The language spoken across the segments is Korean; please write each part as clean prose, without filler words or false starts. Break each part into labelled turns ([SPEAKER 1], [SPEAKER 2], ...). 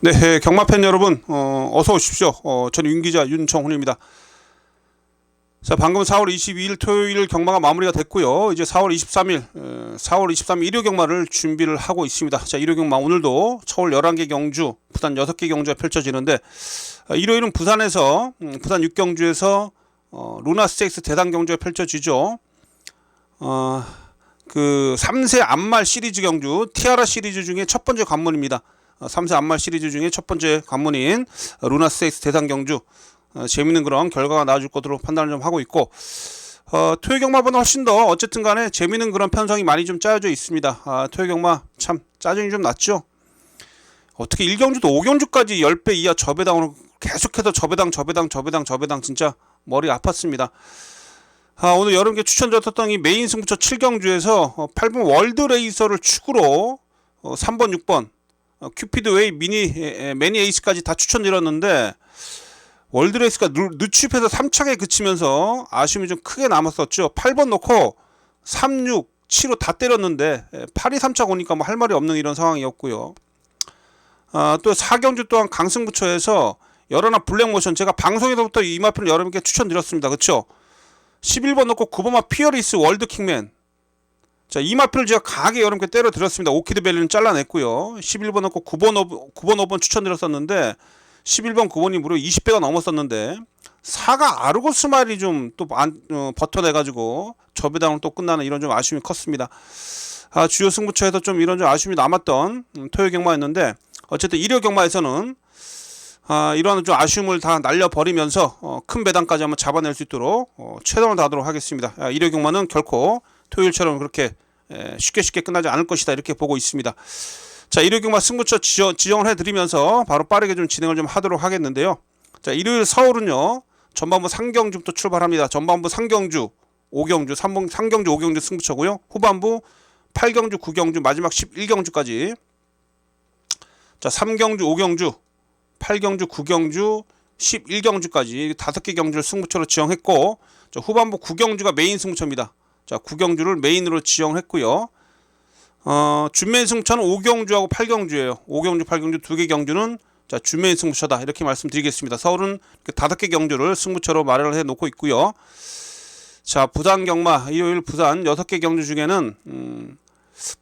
[SPEAKER 1] 네, 경마팬 여러분, 어서 오십시오. 저는 윤기자 윤청훈입니다. 자, 방금 4월 22일 토요일 경마가 마무리가 됐고요. 이제 4월 23일 일요 경마를 준비를 하고 있습니다. 자, 일요 경마 오늘도 서울 11개 경주, 부산 6개 경주가 펼쳐지는데, 일요일은 부산에서, 부산 6경주에서, 루나 스테이크스 대상 경주가 펼쳐지죠. 그 3세 암말 시리즈 경주, 티아라 시리즈 중에 첫 번째 관문입니다. 3세 암말 시리즈 중에 첫 번째 관문인 루나 스테이크스 대상 경주, 재밌는 그런 결과가 나와줄 것으로 판단을 좀 하고 있고, 토요 경마보다 훨씬 더 어쨌든 간에 재밌는 그런 편성이 많이 좀 짜여져 있습니다. 토요 경마 참 짜증이 좀 났죠. 어떻게 1경주도 5경주까지 10배 이하 저배당으로 계속해서 저배당 진짜 머리 아팠습니다. 오늘 여러분께 추천드렸던 이 메인 승부처 7경주에서 8번 월드 레이서를 축으로 3번 6번 큐피드웨이 매니 에이스까지 다 추천드렸는데, 월드레이스가 늦추입해서 3착에 그치면서 아쉬움이 좀 크게 남았었죠. 8번 놓고 3, 6, 7호 다 때렸는데 8이 3착 오니까 뭐 할 말이 없는 이런 상황이었고요. 또 4경주 또한 강승부처에서 열하나 블랙모션, 제가 방송에서부터 이 마표를 여러분께 추천드렸습니다. 그쵸? 11번 놓고 9번마 피어리스 월드킹맨, 자, 이 마표를 제가 강하게 여러분께 때려 드렸습니다. 오키드 밸리는 잘라냈고요. 11번 넣고 9번 5번 추천드렸었는데 11번 9번이 무려 20배가 넘었었는데 4가 아르고스 마일이 좀 또 버텨내가지고 저배당으로 또 끝나는 이런 좀 아쉬움이 컸습니다. 주요 승부처에서 좀 이런 좀 아쉬움이 남았던 토요 경마였는데, 어쨌든 일요 경마에서는 이러한 좀 아쉬움을 다 날려버리면서 큰 배당까지 한번 잡아낼 수 있도록 최선을 다하도록 하겠습니다. 일요 경마는 결코 토요일처럼 그렇게 쉽게 끝나지 않을 것이다, 이렇게 보고 있습니다. 자, 일요 경마 승부처 지정을 해드리면서 바로 빠르게 좀 진행을 좀 하도록 하겠는데요. 자, 일요일 서울은요, 전반부 상경주부터 출발합니다. 전반부 상경주 5경주, 상경주 5경주 승부처고요. 후반부 8경주 9경주, 마지막 11경주까지. 자, 3경주 5경주 8경주 9경주 11경주까지 5개 경주를 승부처로 지정했고, 자, 후반부 9경주가 메인 승부처입니다. 자, 9경주를 메인으로 지정했고요. 준메인 승부처는 5경주하고 8경주예요. 5경주, 8경주 2개 경주는 자, 준메인 승부처다, 이렇게 말씀드리겠습니다. 서울은 5개 경주를 승부처로 마련을 해 놓고 있고요. 자, 부산 경마, 일요일 부산 6개 경주 중에는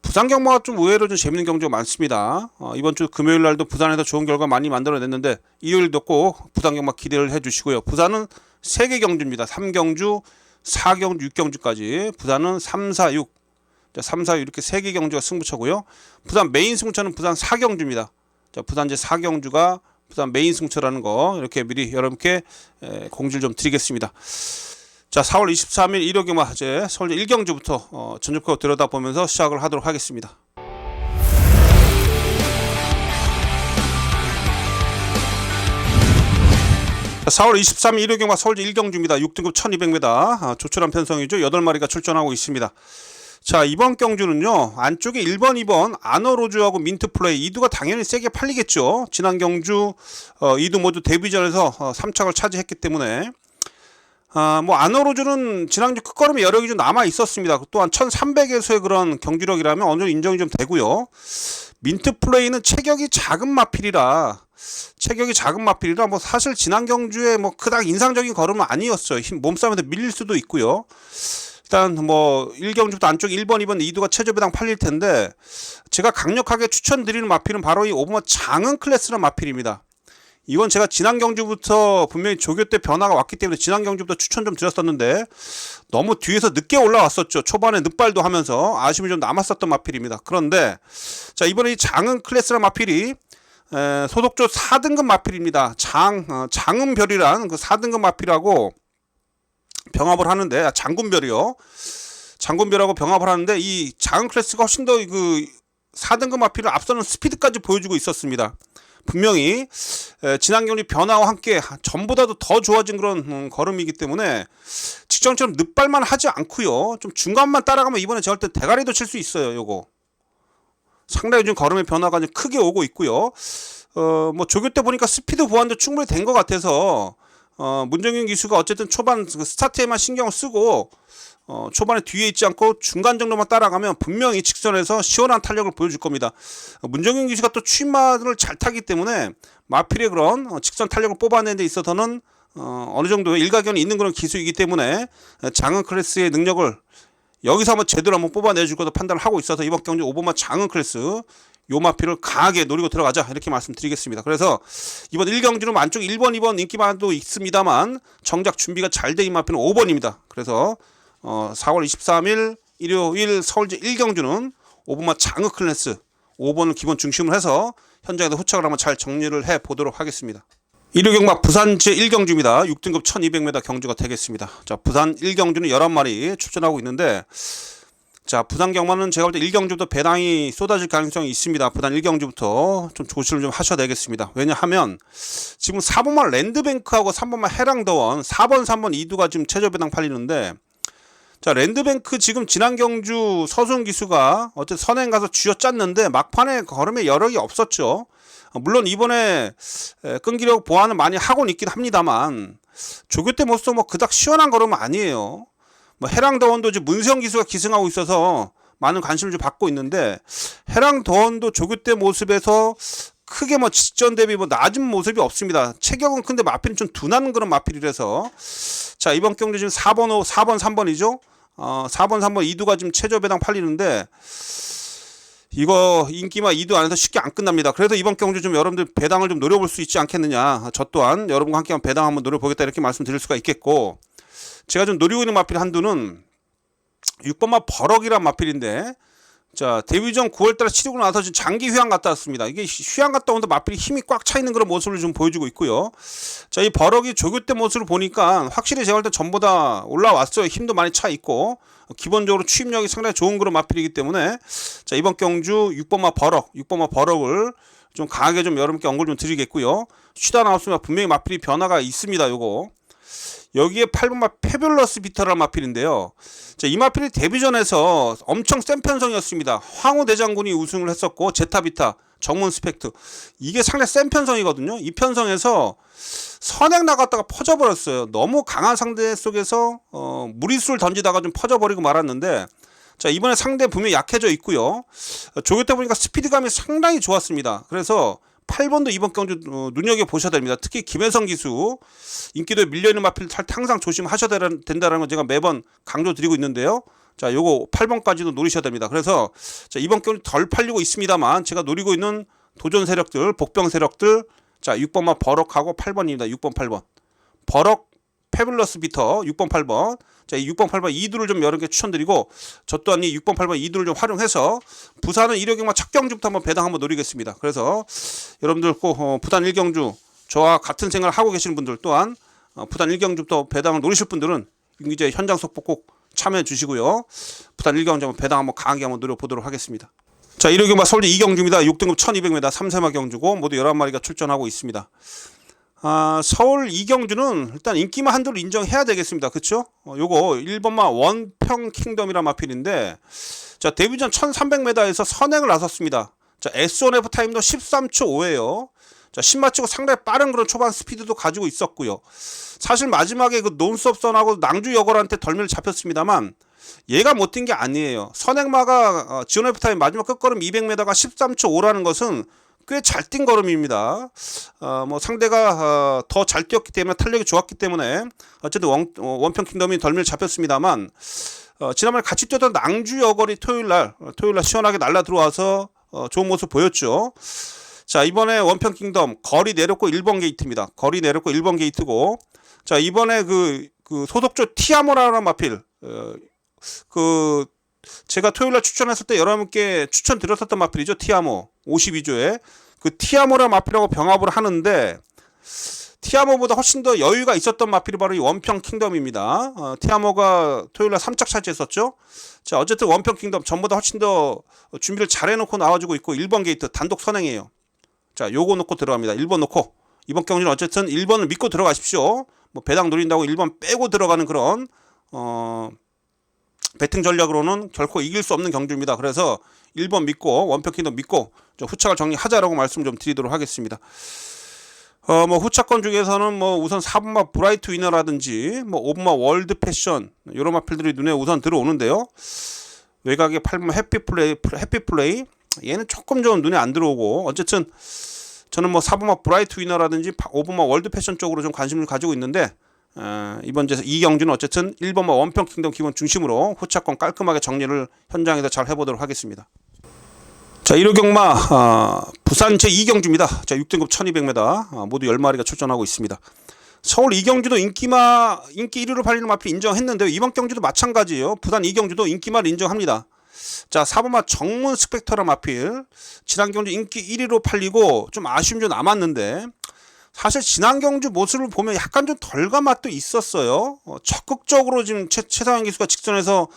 [SPEAKER 1] 부산 경마가 좀 의외로 좀 재밌는 경주가 많습니다. 이번 주 금요일 날도 부산에서 좋은 결과 많이 만들어냈는데, 일요일도 꼭 부산 경마 기대를 해 주시고요. 부산은 3개 경주입니다. 3경주, 4경주, 6경주까지. 부산은 3, 4, 6. 자, 3, 4, 6 이렇게 3개 경주가 승부처고요. 부산 메인 승부처는 부산 4경주입니다. 자, 부산 제 4경주가 부산 메인 승부처라는 거 이렇게 미리 여러분께 공지를 좀 드리겠습니다. 자, 4월 23일 일요 경마 이제 서울 1경주부터 전적으로 들여다보면서 시작을 하도록 하겠습니다. 자, 4월 23일 일요 경마 서울 1경주입니다. 6등급 1200m, 조촐한 편성이죠. 8마리가 출전하고 있습니다. 자, 이번 경주는요, 안쪽에 1번 2번 아너로즈하고 민트플레이, 이두가 당연히 세게 팔리겠죠. 지난 경주 이두 모두 데뷔전에서 3착을 차지했기 때문에 뭐 아너로즈는 지난주 끝걸음에 여력이 좀 남아 있었습니다. 또한 1300에서의 그런 경주력이라면 어느 정도 인정이 좀 되고요. 민트플레이는 체격이 작은 마필이라 뭐 사실 지난 경주에 뭐 그닥 인상적인 걸음은 아니었어요. 몸싸움에서 밀릴 수도 있고요. 일단 뭐 1경주부터 안쪽 1번 2번 2두가 최저배당 팔릴 텐데, 제가 강력하게 추천드리는 마필은 바로 이 5번 장은 클래스라는 마필입니다. 이건 제가 지난 경주부터 분명히 조교 때 변화가 왔기 때문에 지난 경주부터 추천 좀 드렸었는데, 너무 뒤에서 늦게 올라왔었죠. 초반에 늦발도 하면서 아쉬움이 좀 남았었던 마필입니다. 그런데 자, 이번에 이 장은 클래스라는 마필이 소속조 4등급 마필입니다. 장은별이란 그 4등급 마필하고 병합을 하는데, 장군별이요. 장군별하고 병합을 하는데, 이 장은 클래스가 훨씬 더 그 4등급 마필을 앞서는 스피드까지 보여주고 있었습니다. 분명히 지난 경주 변화와 함께 전보다도 더 좋아진 그런 걸음이기 때문에 직전처럼 늦발만 하지 않고요, 좀 중간만 따라가면 이번에 제가 볼 때 대가리도 칠 수 있어요. 요거 상당히 좀 걸음의 변화가 좀 크게 오고 있고요. 뭐 조교 때 보니까 스피드 보완도 충분히 된 것 같아서 문정균 기수가 어쨌든 초반 그 스타트에만 신경을 쓰고 초반에 뒤에 있지 않고 중간 정도만 따라가면 분명히 직선에서 시원한 탄력을 보여줄 겁니다. 문정균 기수가 또 추임마를 잘 타기 때문에 마필의 그런 직선 탄력을 뽑아내는 데 있어서는 어느 정도의 일가견이 있는 그런 기수이기 때문에 장은 클래스의 능력을 여기서 한번 제대로 한번 뽑아내줄 것도 판단을 하고 있어서 이번 경기 5번마 장은 클래스 요 마필을 강하게 노리고 들어가자 이렇게 말씀드리겠습니다. 그래서 이번 1경주는 안쪽 1번 2번 인기만도 있습니다만 정작 준비가 잘 된 이 마필은 5번입니다. 그래서 4월 23일 일요일 서울제 1경주는 5번마 장은 클래스 5번을 기본 중심으로 해서 현장에서 후착을 한번 잘 정리를 해 보도록 하겠습니다. 일요경마 부산 제1경주입니다. 6등급 1200m 경주가 되겠습니다. 자, 부산 1경주는 11마리 출전하고 있는데, 자, 부산 경마는 제가 볼 때 1경주부터 배당이 쏟아질 가능성이 있습니다. 부산 1경주부터 좀 조심을 좀 하셔야 되겠습니다. 왜냐하면 지금 4번마 랜드뱅크하고 3번마 해랑더원 4번 3번 2두가 지금 최저 배당 팔리는데, 자, 랜드뱅크 지금 지난 경주 서수은 기수가 어쨌든 선행 가서 쥐어짰는데 막판에 걸음에 여력이 없었죠. 물론 이번에 끈기력 보완을 많이 하고는 있긴 합니다만 조교 때 모습도 뭐 그닥 시원한 걸음은 아니에요. 뭐 해랑더원도 지금 문세영 기수가 기승하고 있어서 많은 관심을 좀 받고 있는데 해랑더원도 조교 때 모습에서 크게 뭐 직전 대비 뭐 낮은 모습이 없습니다. 체격은 큰데 마필은 좀 둔한 그런 마필이라서 자, 이번 경기 지금 4번 3번이죠. 4번 3번 2두가 지금 최저 배당 팔리는데 이거 인기마 2두 안에서 쉽게 안 끝납니다. 그래도 이번 경주 좀 여러분들 배당을 좀 노려볼 수 있지 않겠느냐. 저 또한 여러분과 함께 한번 배당 한번 노려보겠다 이렇게 말씀드릴 수가 있겠고, 제가 좀 노리고 있는 마필 한두는 6번마 버럭이란 마필인데, 자, 데뷔전 9월달에 치르고 나서 지금 장기 휴양 갔다 왔습니다. 이게 휴양 갔다 오는데 마필이 힘이 꽉 차 있는 그런 모습을 좀 보여주고 있고요. 자, 이 버럭이 조교 때 모습을 보니까 확실히 제가 볼 때 전보다 올라왔어요. 힘도 많이 차 있고 기본적으로 추임력이 상당히 좋은 그런 마필이기 때문에 자, 이번 경주 6번마 버럭을 좀 강하게 좀 여러분께 언급을 좀 드리겠고요. 쉬다 나왔으면 분명히 마필이 변화가 있습니다. 요거 여기에 8번마 페뷸러스 비터라는 마필인데요. 자, 이 마필이 데뷔전에서 엄청 센 편성이었습니다. 황후 대장군이 우승을 했었고 제타비타, 정문 스펙트 이게 상당히 센 편성이거든요. 이 편성에서 선행 나갔다가 퍼져버렸어요. 너무 강한 상대 속에서 무리수를 던지다가 좀 퍼져버리고 말았는데, 자, 이번에 상대 분명히 약해져 있고요. 조교 때 보니까 스피드감이 상당히 좋았습니다. 그래서 8번도 이번 경주 눈여겨보셔야 됩니다. 특히 김혜성 기수 인기도에 밀려있는 마필 탈 때 항상 조심하셔야 된다는 건 제가 매번 강조드리고 있는데요. 자, 요거 8번까지도 노리셔야 됩니다. 그래서 자, 이번 경주 덜 팔리고 있습니다만 제가 노리고 있는 도전 세력들, 복병 세력들, 자, 6번마 버럭하고 8번입니다. 6번 8번 버럭 페뷸러스 비터 6번 8번 자, 이 6번 8번 2두를 좀 여러 개 추천드리고 저 또한 이 6번 8번 2두를 좀 활용해서 부산은 일요경마 첫 경주부터 한번 배당 한번 노리겠습니다. 그래서 여러분들 꼭 부산 1경주 저와 같은 생각을 하고 계시는 분들 또한 부산 1경주부터 배당을 노리실 분들은 이제 현장 속보 꼭 참여해 주시고요. 부산 1경주 한번 배당 한번 강하게 한번 노려보도록 하겠습니다. 자, 일요경마 서울제 2경주입니다. 6등급 1200m 3세마 경주고 모두 11마리가 출전하고 있습니다. 서울 2경주는 일단 인기마 한도를 인정해야 되겠습니다. 그쵸? 요거 1번마 원평 킹덤이란 마필인데, 자, 데뷔전 1300m에서 선행을 나섰습니다. 자, S1F 타임도 13초 5예요. 자, 10마 치고 상당히 빠른 그런 초반 스피드도 가지고 있었고요. 사실 마지막에 그 논스톱선하고 낭주 여걸한테 덜미를 잡혔습니다만 얘가 못 뛴 게 아니에요. 선행마가 지온F 타임 마지막 끝걸음 200m가 13초 5라는 것은 꽤 잘 뛴 걸음입니다. 뭐 상대가 더 잘 뛰었기 때문에 탄력이 좋았기 때문에 어쨌든 원평 킹덤이 덜미를 잡혔습니다만 지난번에 같이 뛰었던 낭주 여걸이 토요일날 시원하게 날라 들어와서 좋은 모습 보였죠. 자, 이번에 원평 킹덤 거리 내렸고 1번 게이트입니다. 거리 내렸고 1번 게이트고, 자, 이번에 그 소속조 티아모라는 마필 제가 토요일날 추천했을 때 여러분께 추천드렸었던 마필이죠. 티아모 52조에 그 티아모라 마필하고 병합을 하는데 티아모보다 훨씬 더 여유가 있었던 마필이 바로 이 원평 킹덤입니다. 티아모가 토요일날 3짝 차지했었죠. 자, 어쨌든 원평 킹덤 전보다 훨씬 더 준비를 잘 해놓고 나와주고 있고 1번 게이트 단독 선행이에요. 자, 요거 놓고 들어갑니다. 1번 놓고 이번 경기는 어쨌든 1번을 믿고 들어가십시오. 뭐 배당 노린다고 1번 빼고 들어가는 그런 배팅 전략으로는 결코 이길 수 없는 경주입니다. 그래서 1번 믿고 원평 킹덤 믿고 후착을 정리하자라고 말씀 좀 드리도록 하겠습니다. 뭐 후차권 중에서는 뭐 우선 4번마 브라이트 위너라든지 뭐 5번마 월드 패션 이런 마필들이 눈에 우선 들어오는데요. 외곽에 8번마 해피플레이 얘는 조금 좀 눈에 안 들어오고, 어쨌든 저는 뭐 4번마 브라이트 위너라든지 5번마 월드 패션 쪽으로 좀 관심을 가지고 있는데, 이번 이 경주는 어쨌든 1번마 원평 킹덤 기본 중심으로 후차권 깔끔하게 정리를 현장에서 잘 해보도록 하겠습니다. 자, 1호 경마 부산 제2경주입니다. 자, 6등급 1200m 모두 10마리가 출전하고 있습니다. 서울 2경주도 인기 1위로 팔리는 마필 인정했는데요. 이번 경주도 마찬가지예요. 부산 2경주도 인기마를 인정합니다. 자, 4번마 정문 스펙터라 마필 지난 경주 인기 1위로 팔리고 좀 아쉬움이 좀 남았는데, 사실 지난 경주 모습을 보면 약간 좀 덜감 맛도 있었어요. 적극적으로 지금 최상현 기수가 직전에서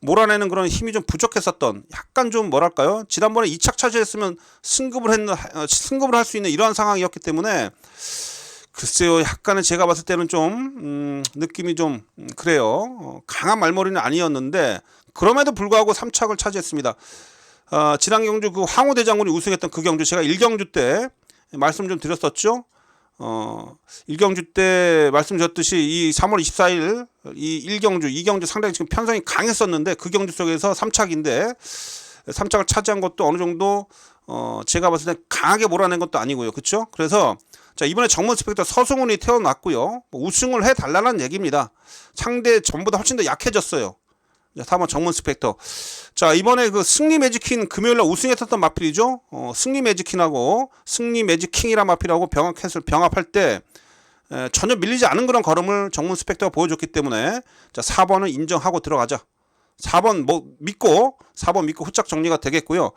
[SPEAKER 1] 몰아내는 그런 힘이 좀 부족했었던, 약간 좀 뭐랄까요, 지난번에 2착 차지했으면 승급을 할 수 있는 이러한 상황이었기 때문에, 글쎄요, 약간은 제가 봤을 때는 좀 느낌이 좀 그래요. 강한 말머리는 아니었는데 그럼에도 불구하고 3착을 차지했습니다. 지난 경주 그 황호 대장군이 우승했던 그 경주, 제가 1경주 때 말씀 좀 드렸었죠. 1경주 때 말씀드렸듯이 이 3월 24일 이 1경주, 2경주 상당히 지금 편성이 강했었는데, 그 경주 속에서 3착인데 3착을 차지한 것도 어느 정도 제가 봤을 때 강하게 몰아낸 것도 아니고요. 그렇죠? 그래서 자, 이번에 정문 스펙터 서승훈이 태어났고요. 우승을 해달라는 얘기입니다. 상대 전보다 훨씬 더 약해졌어요. 자, 다음은 정문 스펙터. 자, 이번에 그 승리 매직킹 금요일날 우승했었던 마필이죠. 승리 매직킹하고 승리 매직킹이란 마필하고 병합할 때 전혀 밀리지 않은 그런 걸음을 정문 스펙터가 보여줬기 때문에, 자, 4번은 인정하고 들어가자. 4번 믿고 후착 정리가 되겠고요.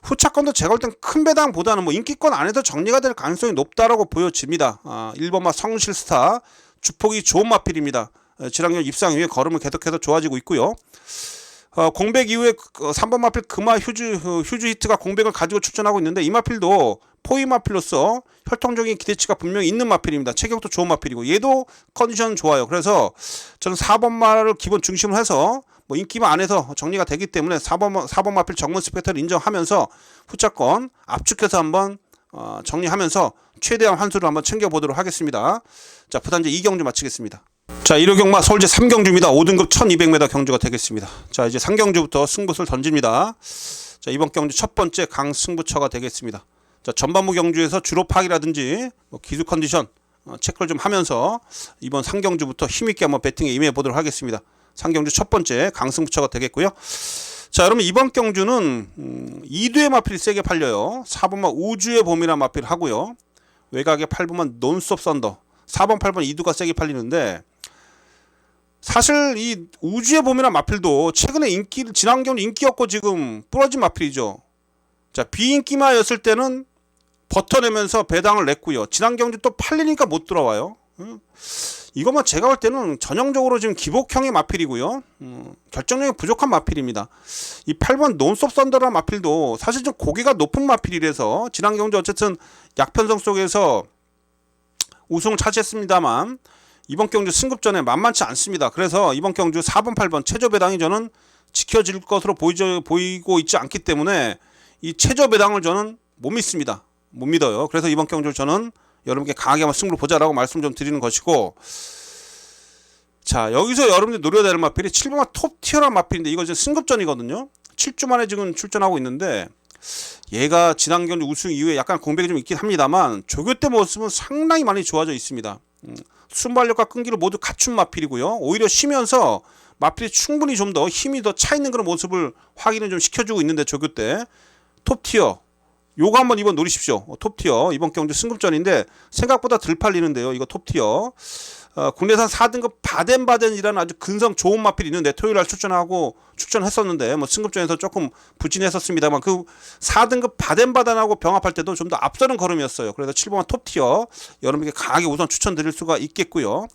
[SPEAKER 1] 후착권도 제가 볼 땐 큰 배당보다는 뭐 인기권 안에서 정리가 될 가능성이 높다라고 보여집니다. 1번마 성실스타 주폭이 좋은 마필입니다. 지난년 입상 이후에 걸음을 계속해서 좋아지고 있고요. 공백 이후에 3번 마필 금화 휴즈 히트가 공백을 가지고 출전하고 있는데, 이 마필도 포위 마필로서 혈통적인 기대치가 분명히 있는 마필입니다. 체격도 좋은 마필이고 얘도 컨디션 좋아요. 그래서 저는 4번 마를 기본 중심으로 해서 뭐 인기만 안에서 정리가 되기 때문에 4번 마필 정문 스펙터를 인정하면서 후차권 압축해서 한번 정리하면서 최대한 환수를 한번 챙겨보도록 하겠습니다. 자, 부산제 2경주 마치겠습니다. 자, 1호 경마 서울제 3경주입니다. 5등급 1200m 경주가 되겠습니다. 자, 이제 3경주부터 승부수를 던집니다. 자, 이번 경주 첫 번째 강승부처가 되겠습니다. 자, 전반부 경주에서 주로 파악이라든지 뭐 기수 컨디션 체크를 좀 하면서 이번 3경주부터 힘있게 한번 배팅에 임해 보도록 하겠습니다. 3경주 첫 번째 강승부처가 되겠고요. 자, 여러분, 이번 경주는 2두의 마필이 세게 팔려요. 4번만 우주의 봄이라는 마필을 하고요. 외곽에 8번만 논스톱 썬더, 4번 8번 2두가 세게 팔리는데, 사실 이 우주의 봄이라는 마필도 최근에 지난 경주 인기였고 지금 부러진 마필이죠. 자, 비인기마였을 때는 버텨내면서 배당을 냈고요. 지난 경주 또 팔리니까 못 들어와요. 이것만 제가 볼 때는 전형적으로 지금 기복형의 마필이고요. 결정력이 부족한 마필입니다. 이 8번 논스톱 썬더라는 마필도 사실 좀 고개가 높은 마필이라서 지난 경주 어쨌든 약편성 속에서 우승을 차지했습니다만, 이번 경주 승급전에 만만치 않습니다. 그래서 이번 경주 4번 8번 최저 배당이 저는 지켜질 것으로 보이고 있지 않기 때문에 이 최저 배당을 저는 못 믿습니다. 못 믿어요. 그래서 이번 경주 저는 여러분께 강하게 한번 승부를 보자라고 말씀 좀 드리는 것이고, 자, 여기서 여러분들이 노려야 될 마필이 7번마 톱티어란 마필인데, 이거 지금 승급전이거든요. 7주 만에 지금 출전하고 있는데, 얘가 지난 경주 우승 이후에 약간 공백이 좀 있긴 합니다만 조교 때 모습은 상당히 많이 좋아져 있습니다. 순발력과 끈기를 모두 갖춘 마필이고요. 오히려 쉬면서 마필이 충분히 좀 더 힘이 더 차 있는 그런 모습을 확인을 좀 시켜주고 있는데, 조교 때 톱티어 요거 한번 이번 노리십시오. 톱티어 이번 경주 승급전인데 생각보다 덜 팔리는데요. 이거 톱티어 국내산 4등급 바덴바덴이라는 아주 근성 좋은 마필이 있는데 토요일날 출전했었는데 뭐 승급전에서 조금 부진했었습니다만, 그 4등급 바덴바덴하고 병합할 때도 좀 더 앞서는 걸음이었어요. 그래서 7번만 톱티어 여러분께 강하게 우선 추천드릴 수가 있겠고요.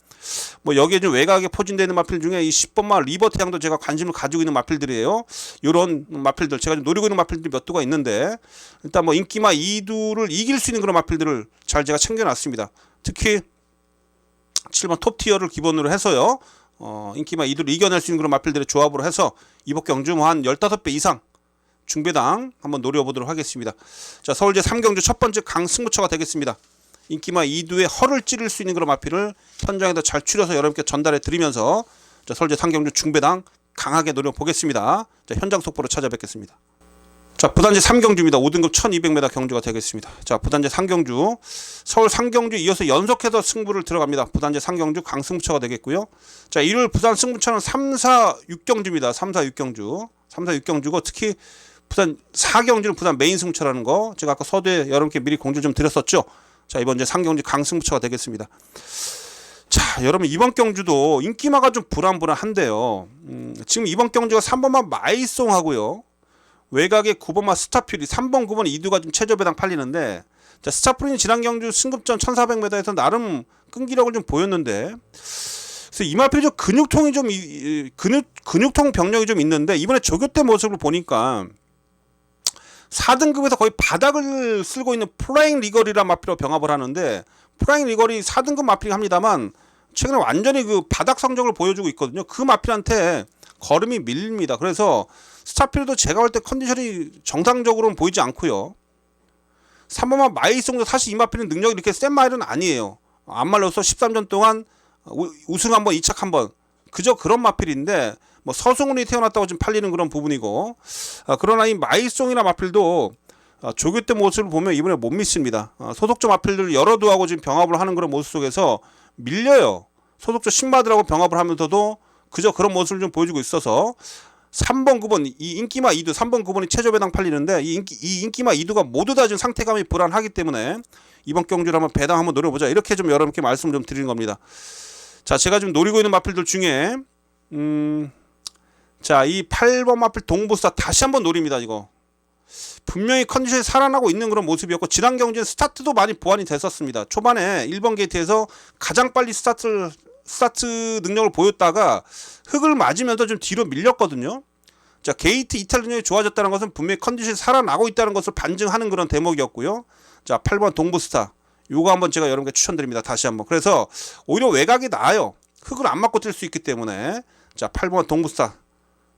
[SPEAKER 1] 뭐 여기에 좀 외곽에 포진되는 마필 중에 이 10번마 리버트 향도 제가 관심을 가지고 있는 마필들이에요. 이런 마필들 제가 좀 노리고 있는 마필들이 몇 두가 있는데, 일단 뭐 인기마 2두를 이길 수 있는 그런 마필들을 잘 제가 챙겨놨습니다. 특히 7번 톱티어를 기본으로 해서요, 인기마 2두를 이겨낼 수 있는 그런 마필들의 조합으로 해서 이번 경주 한 15배 이상 중배당 한번 노려보도록 하겠습니다. 자, 서울제 3경주 첫 번째 강승부처가 되겠습니다. 인기마 2두의 허를 찌를 수 있는 그런 마필을 현장에다 잘 추려서 여러분께 전달해 드리면서 서울제 상경주 중배당 강하게 노려보겠습니다. 현장 속보로 찾아뵙겠습니다. 자, 부단지 3경주입니다. 5등급 1200m 경주가 되겠습니다. 자, 부단지 3경주, 서울 상경주 이어서 연속해서 승부를 들어갑니다. 부단지 3경주 강승부처가 되겠고요. 자, 일요일 부산 승부처는 3, 4, 6경주입니다. 3, 4, 6경주. 3, 4, 6경주고 특히 부산 4경주는 부산 메인 승부처라는 거 제가 아까 서두에 여러분께 미리 공지를 좀 드렸었죠. 자, 이번 이제 상경주 강승부처가 되겠습니다. 자, 여러분 이번 경주도 인기마가 좀 불안불안한데요. 지금 이번 경주가 3번만 마이송 하고요. 외곽에 9번마 스타퓨리, 3번, 9번 이두가 좀 최저 배당 팔리는데, 자, 스타퓨리는 지난 경주 승급전 1400m에서 나름 끈기력을 좀 보였는데, 그래서 이마필이 좀 근육통이 좀 근육통 병력이 좀 있는데 이번에 조교대 모습을 보니까 4등급에서 거의 바닥을 쓸고 있는 플라잉 리거리란 마필로 병합을 하는데, 플라잉 리거리 4등급 마필이 합니다만 최근에 완전히 그 바닥 성적을 보여주고 있거든요. 그 마필한테 걸음이 밀립니다. 그래서 스타필도 제가 볼 때 컨디션이 정상적으로는 보이지 않고요. 3번만 마이송도 사실 이 마필은 능력이 이렇게 센 마일은 아니에요. 안 말려서 13전 동안 우승 한번 2착 한번 그저 그런 마필인데 뭐 서승훈이 태어났다고 지금 팔리는 그런 부분이고, 그러나 이 마이송이나 마필도 조교 때 모습을 보면 이번에 못 믿습니다. 소속조 마필들 여러 두하고 지금 병합을 하는 그런 모습 속에서 밀려요. 소속조 신마들하고 병합을 하면서도 그저 그런 모습을 좀 보여주고 있어서 3번 9번 이 인기마 2두 3번 9번이 최저 배당 팔리는데 이 인기마 2두가 모두 다 지금 상태감이 불안하기 때문에 이번 경주를 한번 배당 한번 노려보자, 이렇게 좀 여러분께 말씀을 좀 드리는 겁니다. 자, 제가 지금 노리고 있는 마필들 중에 자, 이 8번 마필 동부스타 다시 한번 노립니다. 이거 분명히 컨디션이 살아나고 있는 그런 모습이었고, 지난 경주에 스타트도 많이 보완이 됐었습니다. 초반에 1번 게이트에서 가장 빨리 스타트 능력을 보였다가 흙을 맞으면서 좀 뒤로 밀렸거든요. 자, 게이트 이탈 능력이 좋아졌다는 것은 분명히 컨디션이 살아나고 있다는 것을 반증하는 그런 대목이었고요. 자, 8번 동부스타 요거 한번 제가 여러분께 추천드립니다. 다시 한번. 그래서 오히려 외곽이 나아요. 흙을 안 맞고 뛸 수 있기 때문에. 자, 8번 동부스타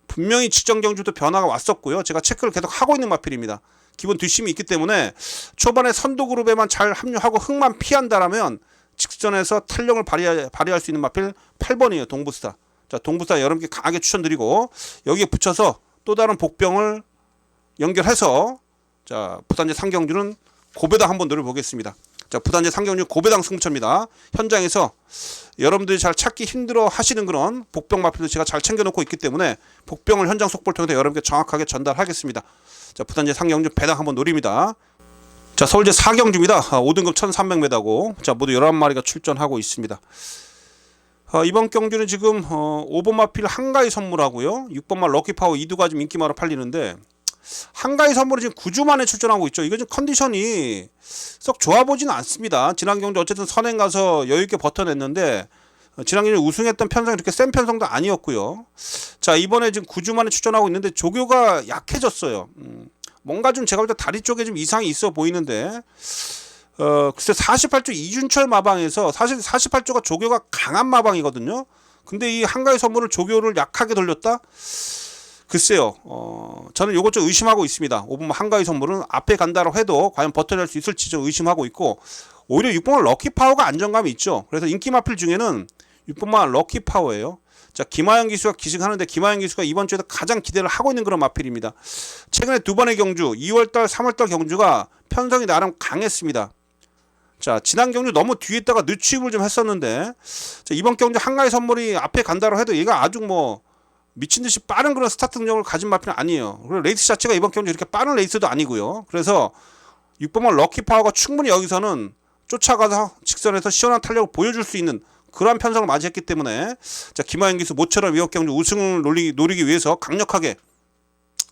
[SPEAKER 1] 분명히 직전 경주도 변화가 왔었고요. 제가 체크를 계속 하고 있는 마필입니다. 기본 뒷심이 있기 때문에 초반에 선두 그룹에만 잘 합류하고 흙만 피한다라면 직전에서 탄력을 발휘할 수 있는 마필 8번이에요. 동부스타. 자, 동부스타 여러분께 강하게 추천드리고, 여기에 붙여서 또 다른 복병을 연결해서 자, 부산제 상경주는 고배당 한번 노려보겠습니다. 자, 부산제 상경주 고배당 승부처입니다. 현장에서 여러분들이 잘 찾기 힘들어 하시는 그런 복병 마필도 제가 잘 챙겨놓고 있기 때문에 복병을 현장 속보를 통해서 여러분께 정확하게 전달하겠습니다. 자, 부산제 상경주 배당 한번 노립니다. 자, 서울제 4경주입니다. 5등급 1300m고 자, 모두 11마리가 출전하고 있습니다. 이번 경주는 지금 5번 마필 한가위 선물하고요, 6번마 럭키파워 2두가 좀 인기마로 팔리는데, 한가위 선물이 지금 9주 만에 출전하고 있죠. 이거 좀 컨디션이 썩 좋아 보지는 않습니다. 지난 경주 어쨌든 선행 가서 여유있게 버텨냈는데 지난 경주 우승했던 편성이 그렇게 센 편성도 아니었고요. 자, 이번에 지금 9주 만에 출전하고 있는데 조교가 약해졌어요. 뭔가 좀 제가 볼 때 다리 쪽에 좀 이상이 있어 보이는데, 글쎄 48조 이준철 마방에서 사실 48조가 조교가 강한 마방이거든요. 근데 이 한가위 선물을 조교를 약하게 돌렸다? 글쎄요. 저는 요것 좀 의심하고 있습니다. 5번 한가위 선물은 앞에 간다고 해도 과연 버텨낼 수 있을지 좀 의심하고 있고, 오히려 6번만 럭키파워가 안정감이 있죠. 그래서 인기 마필 중에는 6번만 럭키파워예요. 자, 김하영 기수가 기승하는데 김하영 기수가 이번 주에도 가장 기대를 하고 있는 그런 마필입니다. 최근에 두 번의 경주, 2월달, 3월달 경주가 편성이 나름 강했습니다. 자, 지난 경주 너무 뒤에 있다가 늦추입을 좀 했었는데, 자, 이번 경주 한가위 선물이 앞에 간다고 해도 얘가 아주 뭐 미친듯이 빠른 그런 스타트 능력을 가진 마필은 아니에요. 그리고 레이스 자체가 이번 경주 이렇게 빠른 레이스도 아니고요. 그래서 6번만 럭키파워가 충분히 여기서는 쫓아가서 직선에서 시원한 탄력을 보여줄 수 있는 그러한 편성을 맞이했기 때문에, 자, 김하영 기수 모처럼 이번 경주 우승을 노리기 위해서 강력하게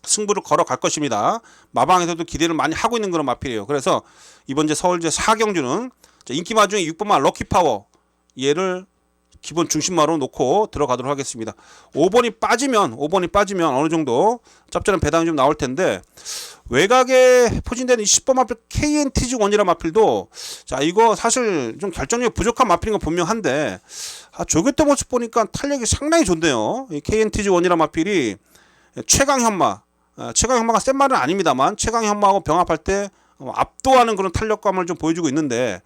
[SPEAKER 1] 승부를 걸어갈 것입니다. 마방에서도 기대를 많이 하고 있는 그런 마필이에요. 그래서 이번 제 서울제 4경주는 인기마 중에 6번만 럭키파워 얘를 기본 중심마로 놓고 들어가도록 하겠습니다. 5번이 빠지면 어느 정도 짭짤한 배당이 좀 나올 텐데, 외곽에 포진되는 10번 마필 KNTG1이라는 마필도, 자, 이거 사실 좀 결정력이 부족한 마필인 건 분명한데, 조교 때 모습 보니까 탄력이 상당히 좋네요. 이 KNTG1이라는 마필이 최강 현마가 센 말은 아닙니다만 최강 현마하고 병합할 때 압도하는 그런 탄력감을 좀 보여주고 있는데,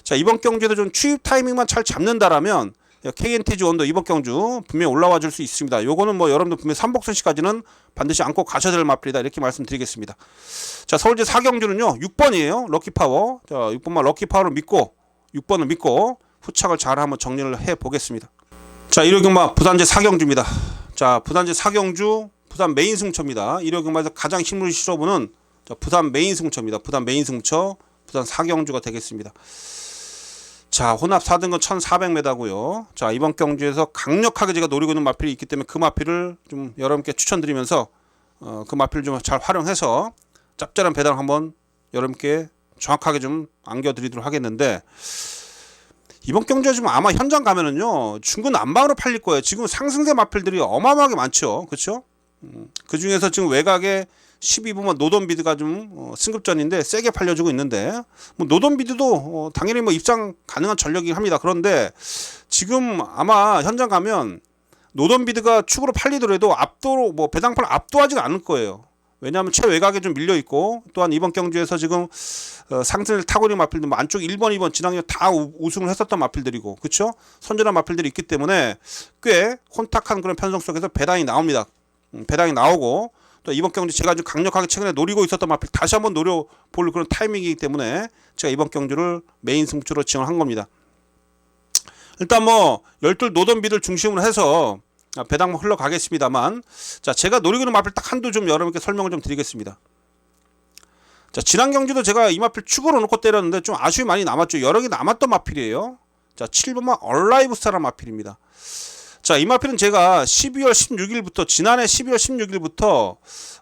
[SPEAKER 1] 자 이번 경주에도 좀 추입 타이밍만 잘 잡는다라면 KNTG 원도 이번 경주 분명히 올라와 줄 수 있습니다. 요거는 뭐 여러분들 분명히 삼복선시까지는 반드시 안고 가셔야 될 마필이다 이렇게 말씀드리겠습니다. 자 서울제 4경주는요 6번이에요. 럭키파워. 자 6번만 럭키파워를 믿고 6번을 믿고 후착을 잘 한번 정리를 해 보겠습니다. 자 일요경마 부산제 4경주입니다. 자 부산제 4경주 부산 메인 승처입니다. 일요경마에서 가장 힘을 실어보는 부산 메인 승처입니다. 부산 메인 승처 부산 4경주가 되겠습니다. 자 혼합 4등급 1400m고요. 자 이번 경주에서 강력하게 제가 노리고 있는 마필이 있기 때문에 그 마필을 좀 여러분께 추천드리면서 그 마필을 좀 잘 활용해서 짭짤한 배당 한번 여러분께 정확하게 좀 안겨드리도록 하겠는데, 이번 경주에 지금 아마 현장 가면은요 중구난방으로 팔릴 거예요. 지금 상승세 마필들이 어마어마하게 많죠. 그렇죠? 그 중에서 지금 외곽에 12분만 노돈비드가 좀 승급전인데 세게 팔려주고 있는데, 뭐 노돈비드도 당연히 뭐 입장 가능한 전력이긴 합니다. 그런데 지금 아마 현장 가면 노돈비드가 축으로 팔리더라도 압도로 뭐 배당판을 압도하지는 않을 거예요. 왜냐하면 최외곽에 좀 밀려 있고, 또한 이번 경주에서 지금 상승을 타고 있는 마필들 뭐 안쪽 1번, 2번 지난해 다 우승을 했었던 마필들이고, 그렇죠? 선전한 마필들이 있기 때문에 꽤 혼탁한 그런 편성 속에서 배당이 나옵니다. 배당이 나오고, 또 이번 경주 제가 아주 강력하게 최근에 노리고 있었던 마필 다시 한번 노려볼 그런 타이밍이기 때문에 제가 이번 경주를 메인 승부처로 지정한 겁니다. 일단 뭐 열둘 노던비들 중심으로 해서 배당만 흘러가겠습니다만, 자 제가 노리고 있는 마필 딱 한두 좀 여러분께 설명을 좀 드리겠습니다. 자 지난 경주도 제가 이 마필 축으로 놓고 때렸는데 좀 아쉬움이 많이 남았죠. 여러 개 남았던 마필이에요. 자 7번만 얼라이브스타라는 마필입니다. 자, 이 마필은 제가 12월 16일부터 지난해 12월 16일부터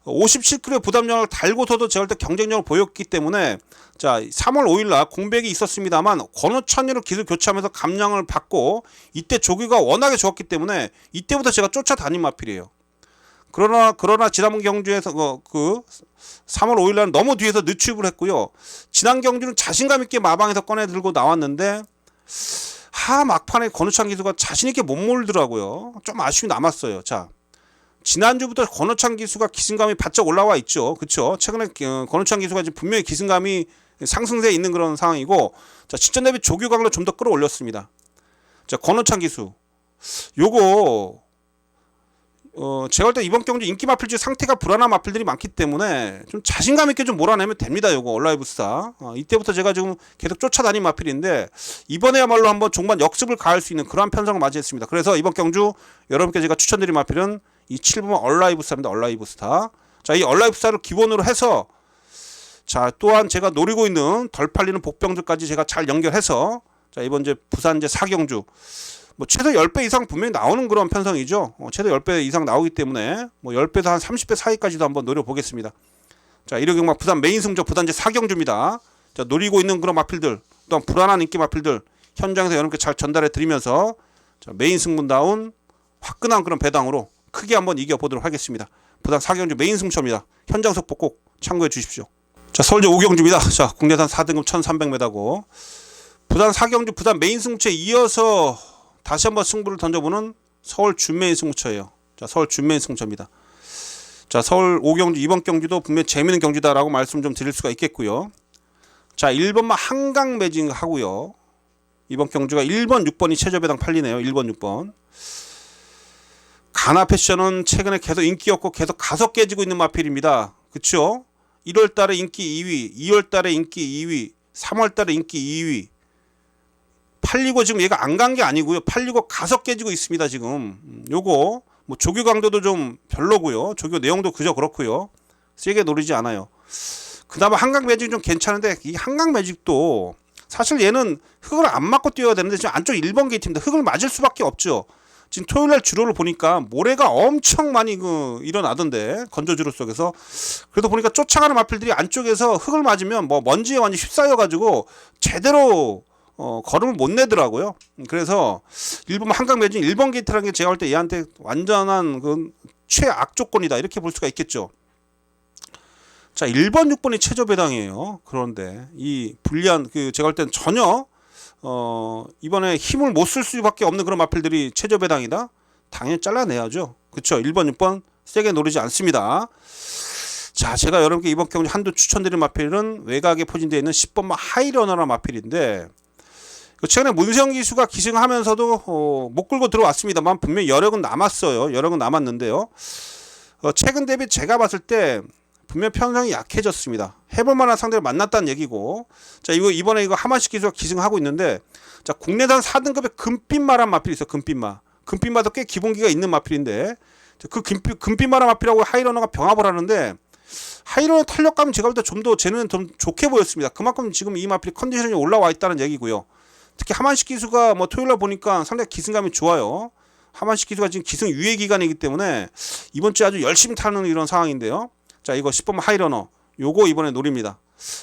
[SPEAKER 1] 57kg 부담력을 달고서도 제가 때 경쟁력을 보였기 때문에, 자 3월 5일날 공백이 있었습니다만 권호찬이로 기술 교체하면서 감량을 받고 이때 조기가 워낙에 좋았기 때문에 이때부터 제가 쫓아다닌 마필이에요. 그러나 지난 경주에서 그 3월 5일날 너무 뒤에서 늦추입을 했고요. 지난 경주는 자신감 있게 마방에서 꺼내 들고 나왔는데 막판에 권호찬 기수가 자신있게 못 몰더라고요. 좀 아쉬움이 남았어요. 자, 지난주부터 권호찬 기수가 기승감이 바짝 올라와 있죠. 그쵸? 최근에 권호찬 기수가 지금 분명히 기승감이 상승세에 있는 그런 상황이고, 자, 직전 대비 조규강도 좀 더 끌어올렸습니다. 자, 권호찬 기수. 요거, 제가 볼 때 이번 경주 인기 마필 중 상태가 불안한 마필들이 많기 때문에 좀 자신감 있게 좀 몰아내면 됩니다. 요거 얼라이브스타. 이때부터 제가 지금 계속 쫓아다닌 마필인데, 이번에야말로 한번 종반 역습을 가할 수 있는 그러한 편성을 맞이했습니다. 그래서 이번 경주 여러분께 제가 추천드린 마필은 이 7번 얼라이브스타입니다. 얼라이브스타. 자, 이 얼라이브스타를 기본으로 해서, 자 또한 제가 노리고 있는 덜 팔리는 복병들까지 제가 잘 연결해서, 자 이번 이제 부산제 4경주 뭐 최소 10배 이상 분명히 나오는 그런 편성이죠. 최소 10배 이상 나오기 때문에 뭐 10배에서 한 30배 사이까지도 한번 노려보겠습니다. 자 일요경마 부산 메인 승조 부산제 4경주입니다. 자 노리고 있는 그런 마필들, 또한 불안한 인기 마필들 현장에서 여러분께 잘 전달해 드리면서, 자 메인 승분다운 화끈한 그런 배당으로 크게 한번 이겨보도록 하겠습니다. 부산 4경주 메인 승초입니다. 현장 속보 꼭 참고해 주십시오. 자 서울제 5경주입니다. 자 국내산 4등급 1300m고 부산 4경주 부산 메인 승부처에 이어서 다시 한번 승부를 던져보는 서울 준메인 승부처예요. 자 서울 준메인 승부처입니다. 자 서울 5경주 이번 경주도 분명히 재미있는 경주다라고 말씀 좀 드릴 수가 있겠고요. 자 1번만 한강 매진 하고요. 이번 경주가 1번 6번이 최저 배당 팔리네요. 1번 6번 가나 패션은 최근에 계속 인기였고 계속 가속 깨지고 있는 마필입니다. 그쵸? 1월달에 인기 2위, 2월달에 인기 2위, 3월달에 인기 2위. 팔리고 지금 얘가 안 간 게 아니고요. 팔리고 가속 깨지고 있습니다. 지금 요거 뭐 조교 강도도 좀 별로고요. 조교 내용도 그저 그렇고요. 세게 노리지 않아요. 그나마 한강 매직이 좀 괜찮은데, 이 한강 매직도 사실 얘는 흙을 안 맞고 뛰어야 되는데 지금 안쪽 1번 게이트입니다. 흙을 맞을 수밖에 없죠. 지금 토요일날 주로를 보니까 모래가 엄청 많이 일어나던데 건조주로 속에서. 그래도 보니까 쫓아가는 마필들이 안쪽에서 흙을 맞으면 뭐 먼지에 완전히 휩싸여 가지고 제대로 걸음을 못 내더라고요. 그래서 일본 한강 매진 1번 게이트라는 게 제가 볼 때 얘한테 완전한 그 최악 조건이다 이렇게 볼 수가 있겠죠. 자 1번 6번이 최저 배당이에요. 그런데 이 불리한 제가 볼 땐 전혀 이번에 힘을 못 쓸 수밖에 없는 그런 마필들이 최저 배당이다. 당연히 잘라내야죠. 그쵸? 1번 6번 세게 노리지 않습니다. 자, 제가 여러분께 이번 경주 한두 추천드린 마필은 외곽에 포진되어 있는 10번마 하이러너라는 마필인데, 최근에 문세영 기수가 기승하면서도 못 끌고 들어왔습니다만 분명히 여력은 남았어요. 여력은 남았는데요. 최근 대비 제가 봤을 때 분명 편성이 약해졌습니다. 해볼 만한 상대를 만났다는 얘기고, 자, 이번에 하만식 기수가 기승하고 있는데, 자, 국내산 4등급의 금빛마란 마필이 있어요. 금빛마도 꽤 기본기가 있는 마필인데, 그 금빛마란 마필하고 하이러너가 병합을 하는데, 하이러너 탄력감은 제가 볼 때 좀 더 쟤는 좀 좋게 보였습니다. 그만큼 지금 이 마필이 컨디션이 올라와 있다는 얘기고요. 특히 하만식 기수가 뭐 토요일날 보니까 상당히 기승감이 좋아요. 하만식 기수가 지금 기승 유예 기간이기 때문에 이번 주에 아주 열심히 타는 이런 상황인데요. 자, 이거 10번 하이러너 요거 이번에 노립니다.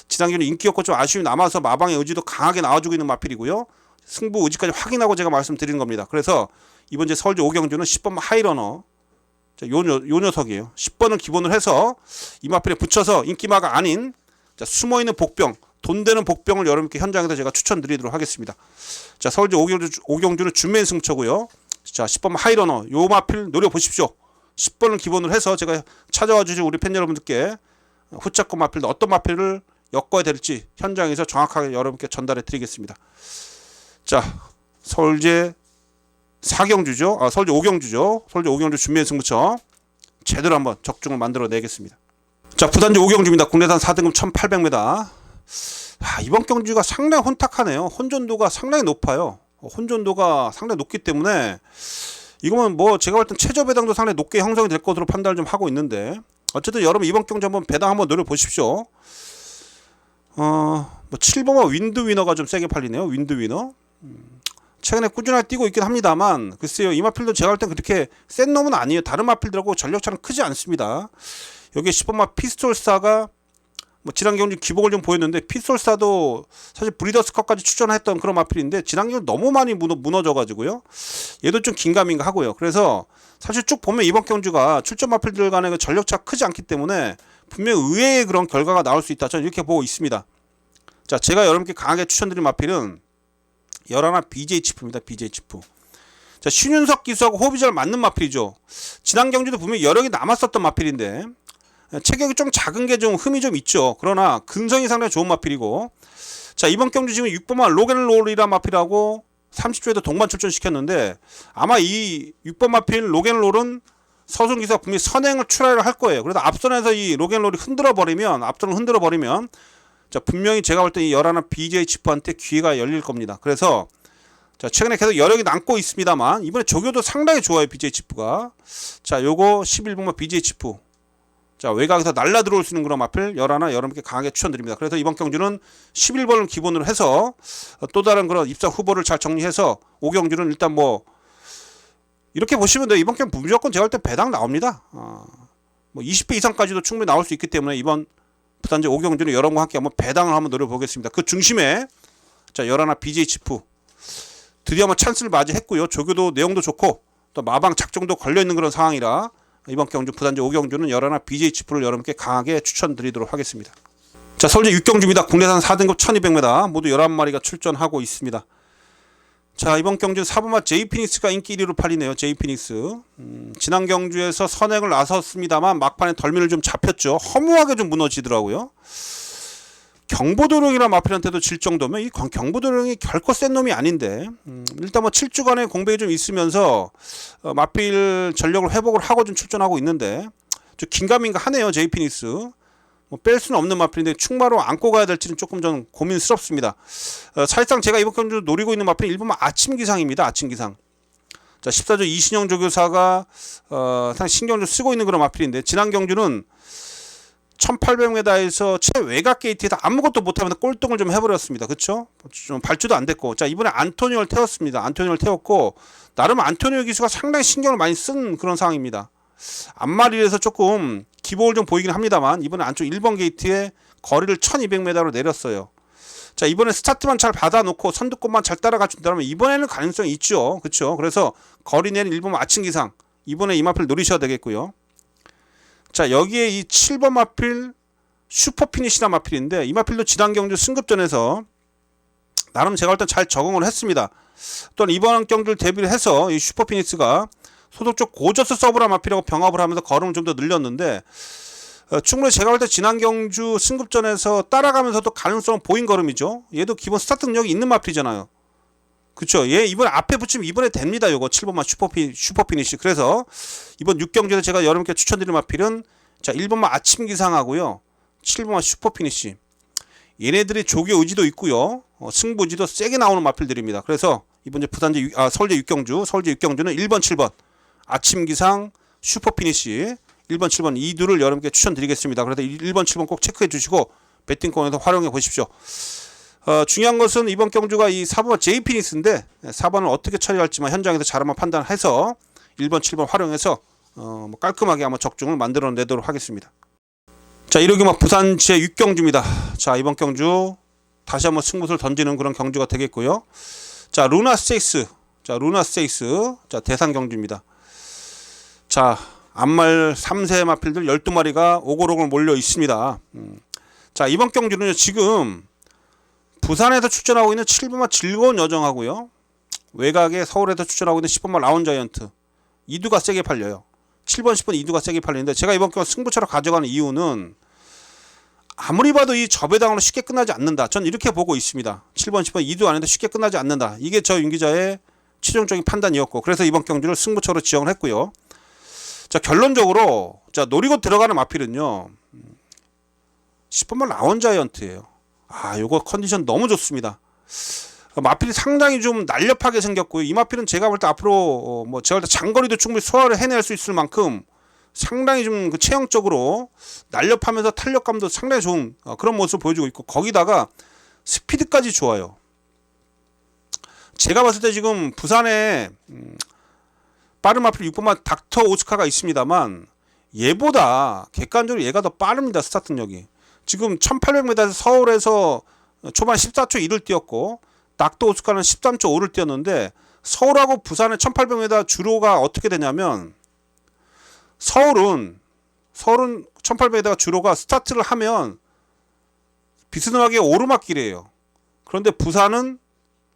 [SPEAKER 1] 지난주는 인기였고 좀 아쉬움이 남아서 마방의 의지도 강하게 나와주고 있는 마필이고요. 승부 의지까지 확인하고 제가 말씀드리는 겁니다. 그래서 이번 주 서울주 5경주는 10번 하이러너, 자, 요 녀석이에요. 10번을 기본으로 해서 이 마필에 붙여서 인기마가 아닌, 자, 숨어있는 복병, 돈 되는 복병을 여러분께 현장에서 제가 추천드리도록 하겠습니다. 자, 서울주 5경주는 준맨 승처고요. 자, 10번 하이러너 요 마필 노려보십시오. 10번을 기본으로 해서 제가 찾아와 주신 우리 팬 여러분들께 후차권 마필도 어떤 마필을 엮어야 될지 현장에서 정확하게 여러분께 전달해 드리겠습니다. 자, 서울제 4경주죠. 서울제 5경주죠. 서울제 5경주 준비한 승부처 제대로 한번 적중을 만들어 내겠습니다. 자, 부단지 5경주입니다. 국내산 4등급 1800m. 이번 경주가 상당히 혼탁하네요. 혼전도가 상당히 높아요. 혼전도가 상당히 높기 때문에 이거는 뭐 제가 볼 땐 최저 배당도 상당히 높게 형성이 될 것으로 판단을 좀 하고 있는데, 어쨌든 여러분 이번 경주 한번 배당 한번 노려보십시오. 뭐 7번과 윈드 위너가 좀 세게 팔리네요. 윈드 위너. 최근에 꾸준하게 뛰고 있긴 합니다만, 글쎄요, 이 마필도 제가 볼 땐 그렇게 센 놈은 아니에요. 다른 마필들하고 전력차는 크지 않습니다. 여기에 10번마 피스톨스타가 뭐 지난 경주 기복을 좀 보였는데, 피스톨스타도 사실 브리더스컵까지 출전했던 그런 마필인데 지난 경주 너무 많이 무너져가지고요. 얘도 좀 긴가민가 하고요. 그래서 사실 쭉 보면 이번 경주가 출전 마필들 간의 그 전력차 크지 않기 때문에 분명 의외의 그런 결과가 나올 수 있다, 저는 이렇게 보고 있습니다. 자, 제가 여러분께 강하게 추천드린 마필은 11 BJ 치프입니다. BJ 치프. 자, 신윤석 기수하고 호흡이 잘 맞는 마필이죠. 지난 경주도 분명히 여력이 남았었던 마필인데 체격이 좀 작은 게 좀 흠이 좀 있죠. 그러나 근성이 상당히 좋은 마필이고, 자, 이번 경주 지금 6번마 로겐롤이라 마필하고 30조에도 동반 출전시켰는데, 아마 이 6번 마필 로겐롤은 서순 기수가 분명히 선행을 출하를 할 거예요. 그래서 앞선에서 이 로겐롤이 앞선을 흔들어 버리면 자, 분명히 제가 볼 때 이 11 BJ 치프한테 기회가 열릴 겁니다. 그래서 자, 최근에 계속 여력이 남고 있습니다만 이번에 조교도 상당히 좋아요. BJ 치프가. 자, 요거 11번마 BJ 치프. 자, 외곽에서 날라 들어올 수 있는 그런 마필 11 여러분께 강하게 추천드립니다. 그래서 이번 경주는 11번을 기본으로 해서 또 다른 그런 입사 후보를 잘 정리해서 5경주는 일단 뭐 이렇게 보시면 돼요. 이번 경주 무조건 제가 볼 때 배당 나옵니다. 뭐 20배 이상까지도 충분히 나올 수 있기 때문에 이번 부단지 5경주는 여러분과 함께 한번 배당을 한번 노려보겠습니다. 그 중심에 자, 11 BJ 치프 드디어 한번 찬스를 맞이했고요. 조교도 내용도 좋고 또 마방 작정도 걸려있는 그런 상황이라 이번 경주 부단지 5경주는 11 BJ 치프를 여러분께 강하게 추천드리도록 하겠습니다. 자, 서울제 6경주입니다. 국내산 4등급 1200m 모두 11마리가 출전하고 있습니다. 자, 이번 경주 4번마 제이피닉스가 인기 1위로 팔리네요. 제이피닉스. 지난 경주에서 선행을 나섰습니다만 막판에 덜미를 좀 잡혔죠. 허무하게 좀 무너지더라고요. 경보도령이란 마필한테도 질 정도면 이 경보도령이 결코 센 놈이 아닌데, 일단 뭐 7주간의 공백이 좀 있으면서 마필 전력을 회복을 하고 좀 출전하고 있는데 좀 긴가민가 하네요. 제이피닉스. 뭐 뺄 수는 없는 마필인데 충마로 안고 가야 될지는 조금 좀 고민스럽습니다. 사실상 제가 이번 경주 노리고 있는 마필은 일본만 아침기상입니다. 아침기상. 자, 14조 이신영 조교사가 상당히 신경 좀 쓰고 있는 그런 마필인데, 지난 경주는 1800m에서 최외곽 게이트에다 아무것도 못하면서 꼴등을 좀 해버렸습니다. 그쵸? 좀 발주도 안 됐고. 자, 이번에 안토니오를 태웠습니다. 안토니오를 태웠고, 나름 안토니오 기수가 상당히 신경을 많이 쓴 그런 상황입니다. 앞마리에서 조금 기복을 좀 보이긴 합니다만 이번에 안쪽 1번 게이트에 거리를 1200m로 내렸어요. 자, 이번에 스타트만 잘 받아놓고 선두권만 잘 따라가 준다면 이번에는 가능성이 있죠. 그쵸? 그래서 거리 내린 1번 아침 기상 이번에 이 마필 노리셔야 되겠고요. 자, 여기에 이 7번 마필 슈퍼피니시나 마필인데, 이 마필도 지난 경주 승급전에서 나름 제가 볼 땐 잘 적응을 했습니다. 또한 이번 경주를 대비를 해서 이 슈퍼피니스가 소속 쪽 고저스 서브라 마필하고 병합을 하면서 걸음을 좀 더 늘렸는데, 충분히 제가 볼 때 지난 경주 승급전에서 따라가면서도 가능성은 보인 걸음이죠. 얘도 기본 스타트 능력이 있는 마필이잖아요. 그쵸? 얘 이번에 앞에 붙이면 이번에 됩니다. 요거 7번만 슈퍼피니시. 그래서 이번 6경주에서 제가 여러분께 추천드릴 마필은 자 1번만 아침 기상하고요. 7번만 슈퍼피니시. 얘네들이 조교 의지도 있고요. 승부 의지도 세게 나오는 마필들입니다. 그래서 이번 서울제 6경주는 1번 7번 아침 기상 슈퍼피니시 1번 7번 이 둘을 여러분께 추천드리겠습니다. 그래서 1번 7번 꼭 체크해 주시고 배팅권에서 활용해 보십시오. 중요한 것은 이번 경주가 이 4번 제이피니스인데 4번을 어떻게 처리할지만 현장에서 잘 한번 판단해서 1번 7번 활용해서 깔끔하게 한번 적중을 만들어내도록 하겠습니다. 자, 이렇게 부산 제6경주입니다. 자, 이번 경주 다시 한번 승부수를 던지는 그런 경주가 되겠고요. 자, 루나스테이스. 자, 대상 경주입니다. 자, 앞말 3세 마필들 12마리가 오골오골 몰려 있습니다. 자, 이번 경주는 지금 부산에서 출전하고 있는 7번마 즐거운 여정하고요. 외곽에 서울에서 출전하고 있는 10번마 라운자이언트. 이두가 세게 팔려요. 7번, 10번 이두가 세게 팔리는데 제가 이번 경우 승부처로 가져가는 이유는 아무리 봐도 이 저배당으로 쉽게 끝나지 않는다. 전 이렇게 보고 있습니다. 7번, 10번 이두 안에도 쉽게 끝나지 않는다. 이게 저 윤기자의 최종적인 판단이었고 그래서 이번 경주를 승부처로 지정을 했고요. 자, 결론적으로 자 노리고 들어가는 마필은요. 10번만 라운자이언트예요. 요거 컨디션 너무 좋습니다. 마필이 상당히 좀 날렵하게 생겼고요. 이 마필은 제가 볼 때 앞으로 제가 볼 때 장거리도 충분히 소화를 해낼 수 있을 만큼 상당히 좀 그 체형적으로 날렵하면서 탄력감도 상당히 좋은 그런 모습을 보여주고 있고 거기다가 스피드까지 좋아요. 제가 봤을 때 지금 부산에 빠른 마필 6번만 닥터 오스카가 있습니다만 얘보다 객관적으로 얘가 더 빠릅니다. 스타트력이. 지금 1800m에서 서울에서 초반 14초 1을 뛰었고 닥터 오스카는 13초 5를 뛰었는데 서울하고 부산의 1800m 주로가 어떻게 되냐면 서울은 1800m 주로가 스타트를 하면 비스듬하게 오르막길이에요. 그런데 부산은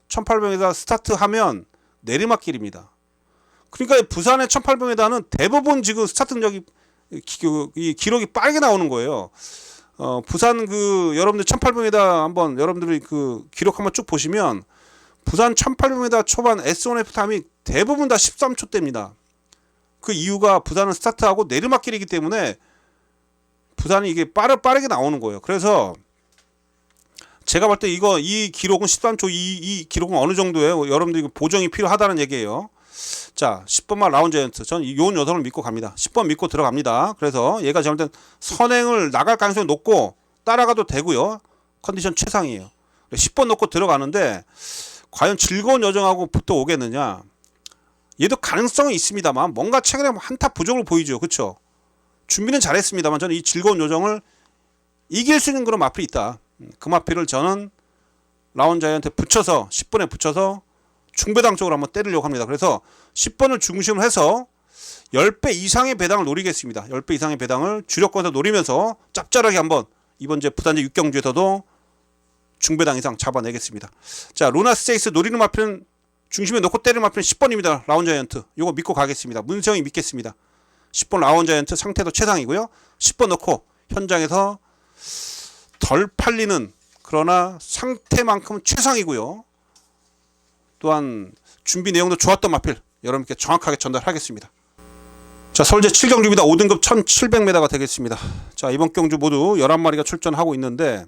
[SPEAKER 1] 1800m 스타트하면 내리막길입니다. 그러니까 부산의 1800m는 대부분 지금 스타트 능력이 이 기록이 빠르게 나오는 거예요. 부산 여러분들 1800m 한번 여러분들이 기록 한번 쭉 보시면 부산 1800m 초반 S1F 타임이 대부분 다 13초대입니다. 그 이유가 부산은 스타트하고 내리막길이기 때문에 부산이 이게 빠르게 나오는 거예요. 그래서 제가 볼 때 이 기록은 13초 이 기록은 어느 정도예요? 여러분들 보정이 필요하다는 얘기예요. 자, 10번만 라운자이언트. 전 이 녀석을 믿고 갑니다. 10번 믿고 들어갑니다. 그래서 얘가 제가 볼 땐 선행을 나갈 가능성이 높고 따라가도 되고요. 컨디션 최상이에요. 10번 놓고 들어가는데 과연 즐거운 여정하고 붙어 오겠느냐. 얘도 가능성은 있습니다만 뭔가 최근에 한타 부족을 보이죠. 그렇죠? 준비는 잘했습니다만 저는 이 즐거운 여정을 이길 수 있는 그런 마필이 있다. 그 마필을 저는 라운자이언트에 붙여서 10번에 붙여서 중배당 쪽으로 한번 때리려고 합니다. 그래서 10번을 중심으로 해서 10배 이상의 배당을 노리겠습니다. 10배 이상의 배당을 주력권에서 노리면서 짭짤하게 한번 이번 부산제 6경주에서도 중배당 이상 잡아내겠습니다. 자, 루나스테이스 노리는 마필은 중심에 놓고 때리는 마필은 10번입니다. 라운자이언트. 요거 믿고 가겠습니다. 문세영이 믿겠습니다. 10번 라운자이언트 상태도 최상이고요. 10번 넣고 현장에서 덜 팔리는 그러나 상태만큼 최상이고요. 또한 준비 내용도 좋았던 마필 여러분께 정확하게 전달하겠습니다. 자, 서울제 7경주입니다. 5등급 1700m가 되겠습니다. 자, 이번 경주 모두 11마리가 출전하고 있는데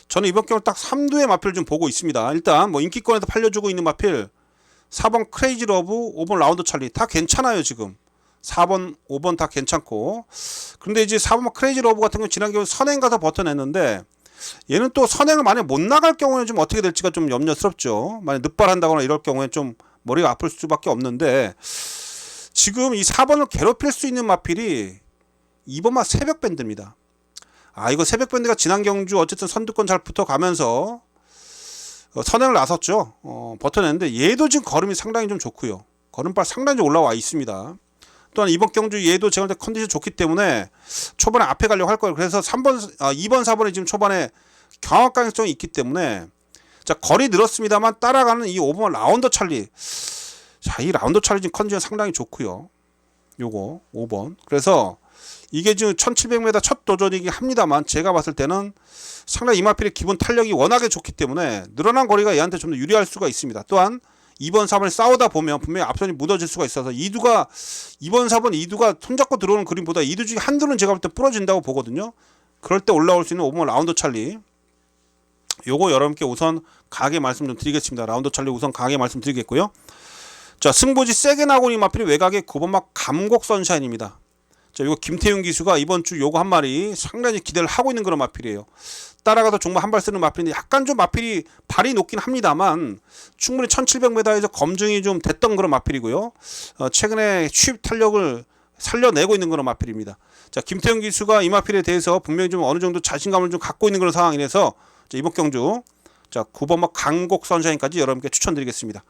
[SPEAKER 1] 저는 이번 경주 딱 3두의 마필을 좀 보고 있습니다. 일단 인기권에서 팔려주고 있는 마필 4번 크레이지 러브, 5번 라운드 찰리 다 괜찮아요. 지금 4번, 5번 다 괜찮고 그런데 이제 4번 크레이지 러브 같은 경우 지난 경우 선행 가서 버텨냈는데 얘는 또 선행을 만약 못 나갈 경우에는 좀 어떻게 될지가 좀 염려스럽죠. 만약 늑발한다거나 이럴 경우에 좀 머리가 아플 수밖에 없는데 지금 이 4번을 괴롭힐 수 있는 마필이 2번마 새벽밴드입니다. 이거 새벽밴드가 지난 경주 어쨌든 선두권 잘 붙어가면서 선행을 나섰죠. 버텨냈는데 얘도 지금 걸음이 상당히 좀 좋고요. 걸음발 상당히 좀 올라와 있습니다. 또한 이번 경주 얘도 제가 볼 때 컨디션 좋기 때문에 초반에 앞에 가려고 할 거예요. 그래서 2번, 4번에 지금 초반에 경합 가능성이 있기 때문에 자, 거리 늘었습니다만 따라가는 이 5번 라운더 찰리. 자, 이 라운더 찰리 지금 컨디션 상당히 좋고요. 요거 5번. 그래서 이게 지금 1700m 첫 도전이긴 합니다만 제가 봤을 때는 상당히 이 마필의 기본 탄력이 워낙에 좋기 때문에 늘어난 거리가 얘한테 좀 더 유리할 수가 있습니다. 또한 2번 4번을 싸우다 보면 분명히 앞선이 무너질 수가 있어서 2두가 2번 4번 2두가 손잡고 들어오는 그림보다 2두 중에 한두는 제가 볼 때 부러진다고 보거든요. 그럴 때 올라올 수 있는 5번 라운드 찰리, 요거 여러분께 우선 강하게 말씀 좀 드리겠습니다. 라운드 찰리 우선 강하게 말씀드리겠고요. 자, 승부지 세게 나고 있는 마필이 외곽의 9번 막 감곡 선샤인입니다. 자, 이거 김태윤 기수가 이번 주 요거 한 마리 상당히 기대를 하고 있는 그런 마필이에요. 따라가도 정말 한 발 쓰는 마필인데 약간 좀 마필이 발이 높긴 합니다만 충분히 1700m에서 검증이 좀 됐던 그런 마필이고요. 최근에 취입 탄력을 살려내고 있는 그런 마필입니다. 자, 김태윤 기수가 이 마필에 대해서 분명히 좀 어느 정도 자신감을 좀 갖고 있는 그런 상황이라서 이번 경주 자 9번마 강곡 선샤인까지 여러분께 추천드리겠습니다.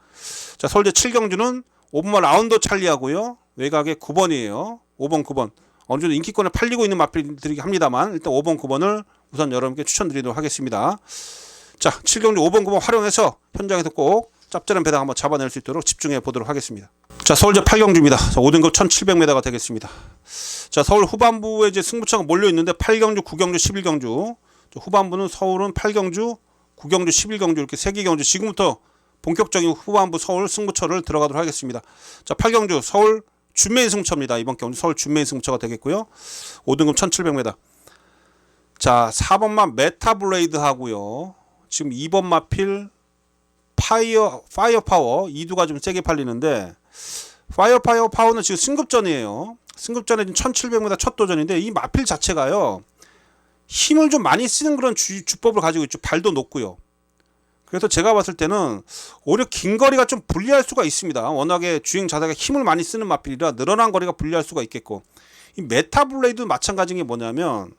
[SPEAKER 1] 자, 서울제 7경주는 5번마 라운더 찰리하고요. 외곽의 9번이에요. 5번 9번 어느 정도 인기권에 팔리고 있는 마필들이긴 합니다만 일단 5번 9번을 우선 여러분께 추천드리도록 하겠습니다. 자, 7경주 5번 9번 활용해서 현장에서 꼭 짭짤한 배당 한번 잡아낼 수 있도록 집중해 보도록 하겠습니다. 자, 서울제 8경주입니다. 자, 5등급 1700m가 되겠습니다. 자, 서울 후반부에 이제 승부차가 몰려 있는데 8경주, 9경주, 11경주. 후반부는 서울은 8경주, 9경주, 11경주 이렇게 3개 경주 지금부터 본격적인 후반부 서울 승부처를 들어가도록 하겠습니다. 자, 8경주 서울 준메인 승부처입니다. 이번 경주 서울 준메인 승부처가 되겠고요. 5등급 1700m. 자, 4번마 메타블레이드 하고요. 지금 2번 마필 파이어 파워 2두가 좀 세게 팔리는데 파이어 파워는 지금 승급전이에요. 승급전에 1700m 첫 도전인데 이 마필 자체가요. 힘을 좀 많이 쓰는 그런 주법을 가지고 있죠. 발도 높고요. 그래서 제가 봤을 때는 오히려 긴 거리가 좀 불리할 수가 있습니다. 워낙에 주행 자세가 힘을 많이 쓰는 마필이라 늘어난 거리가 불리할 수가 있겠고 이 메타블레이드 마찬가지인 게 뭐냐면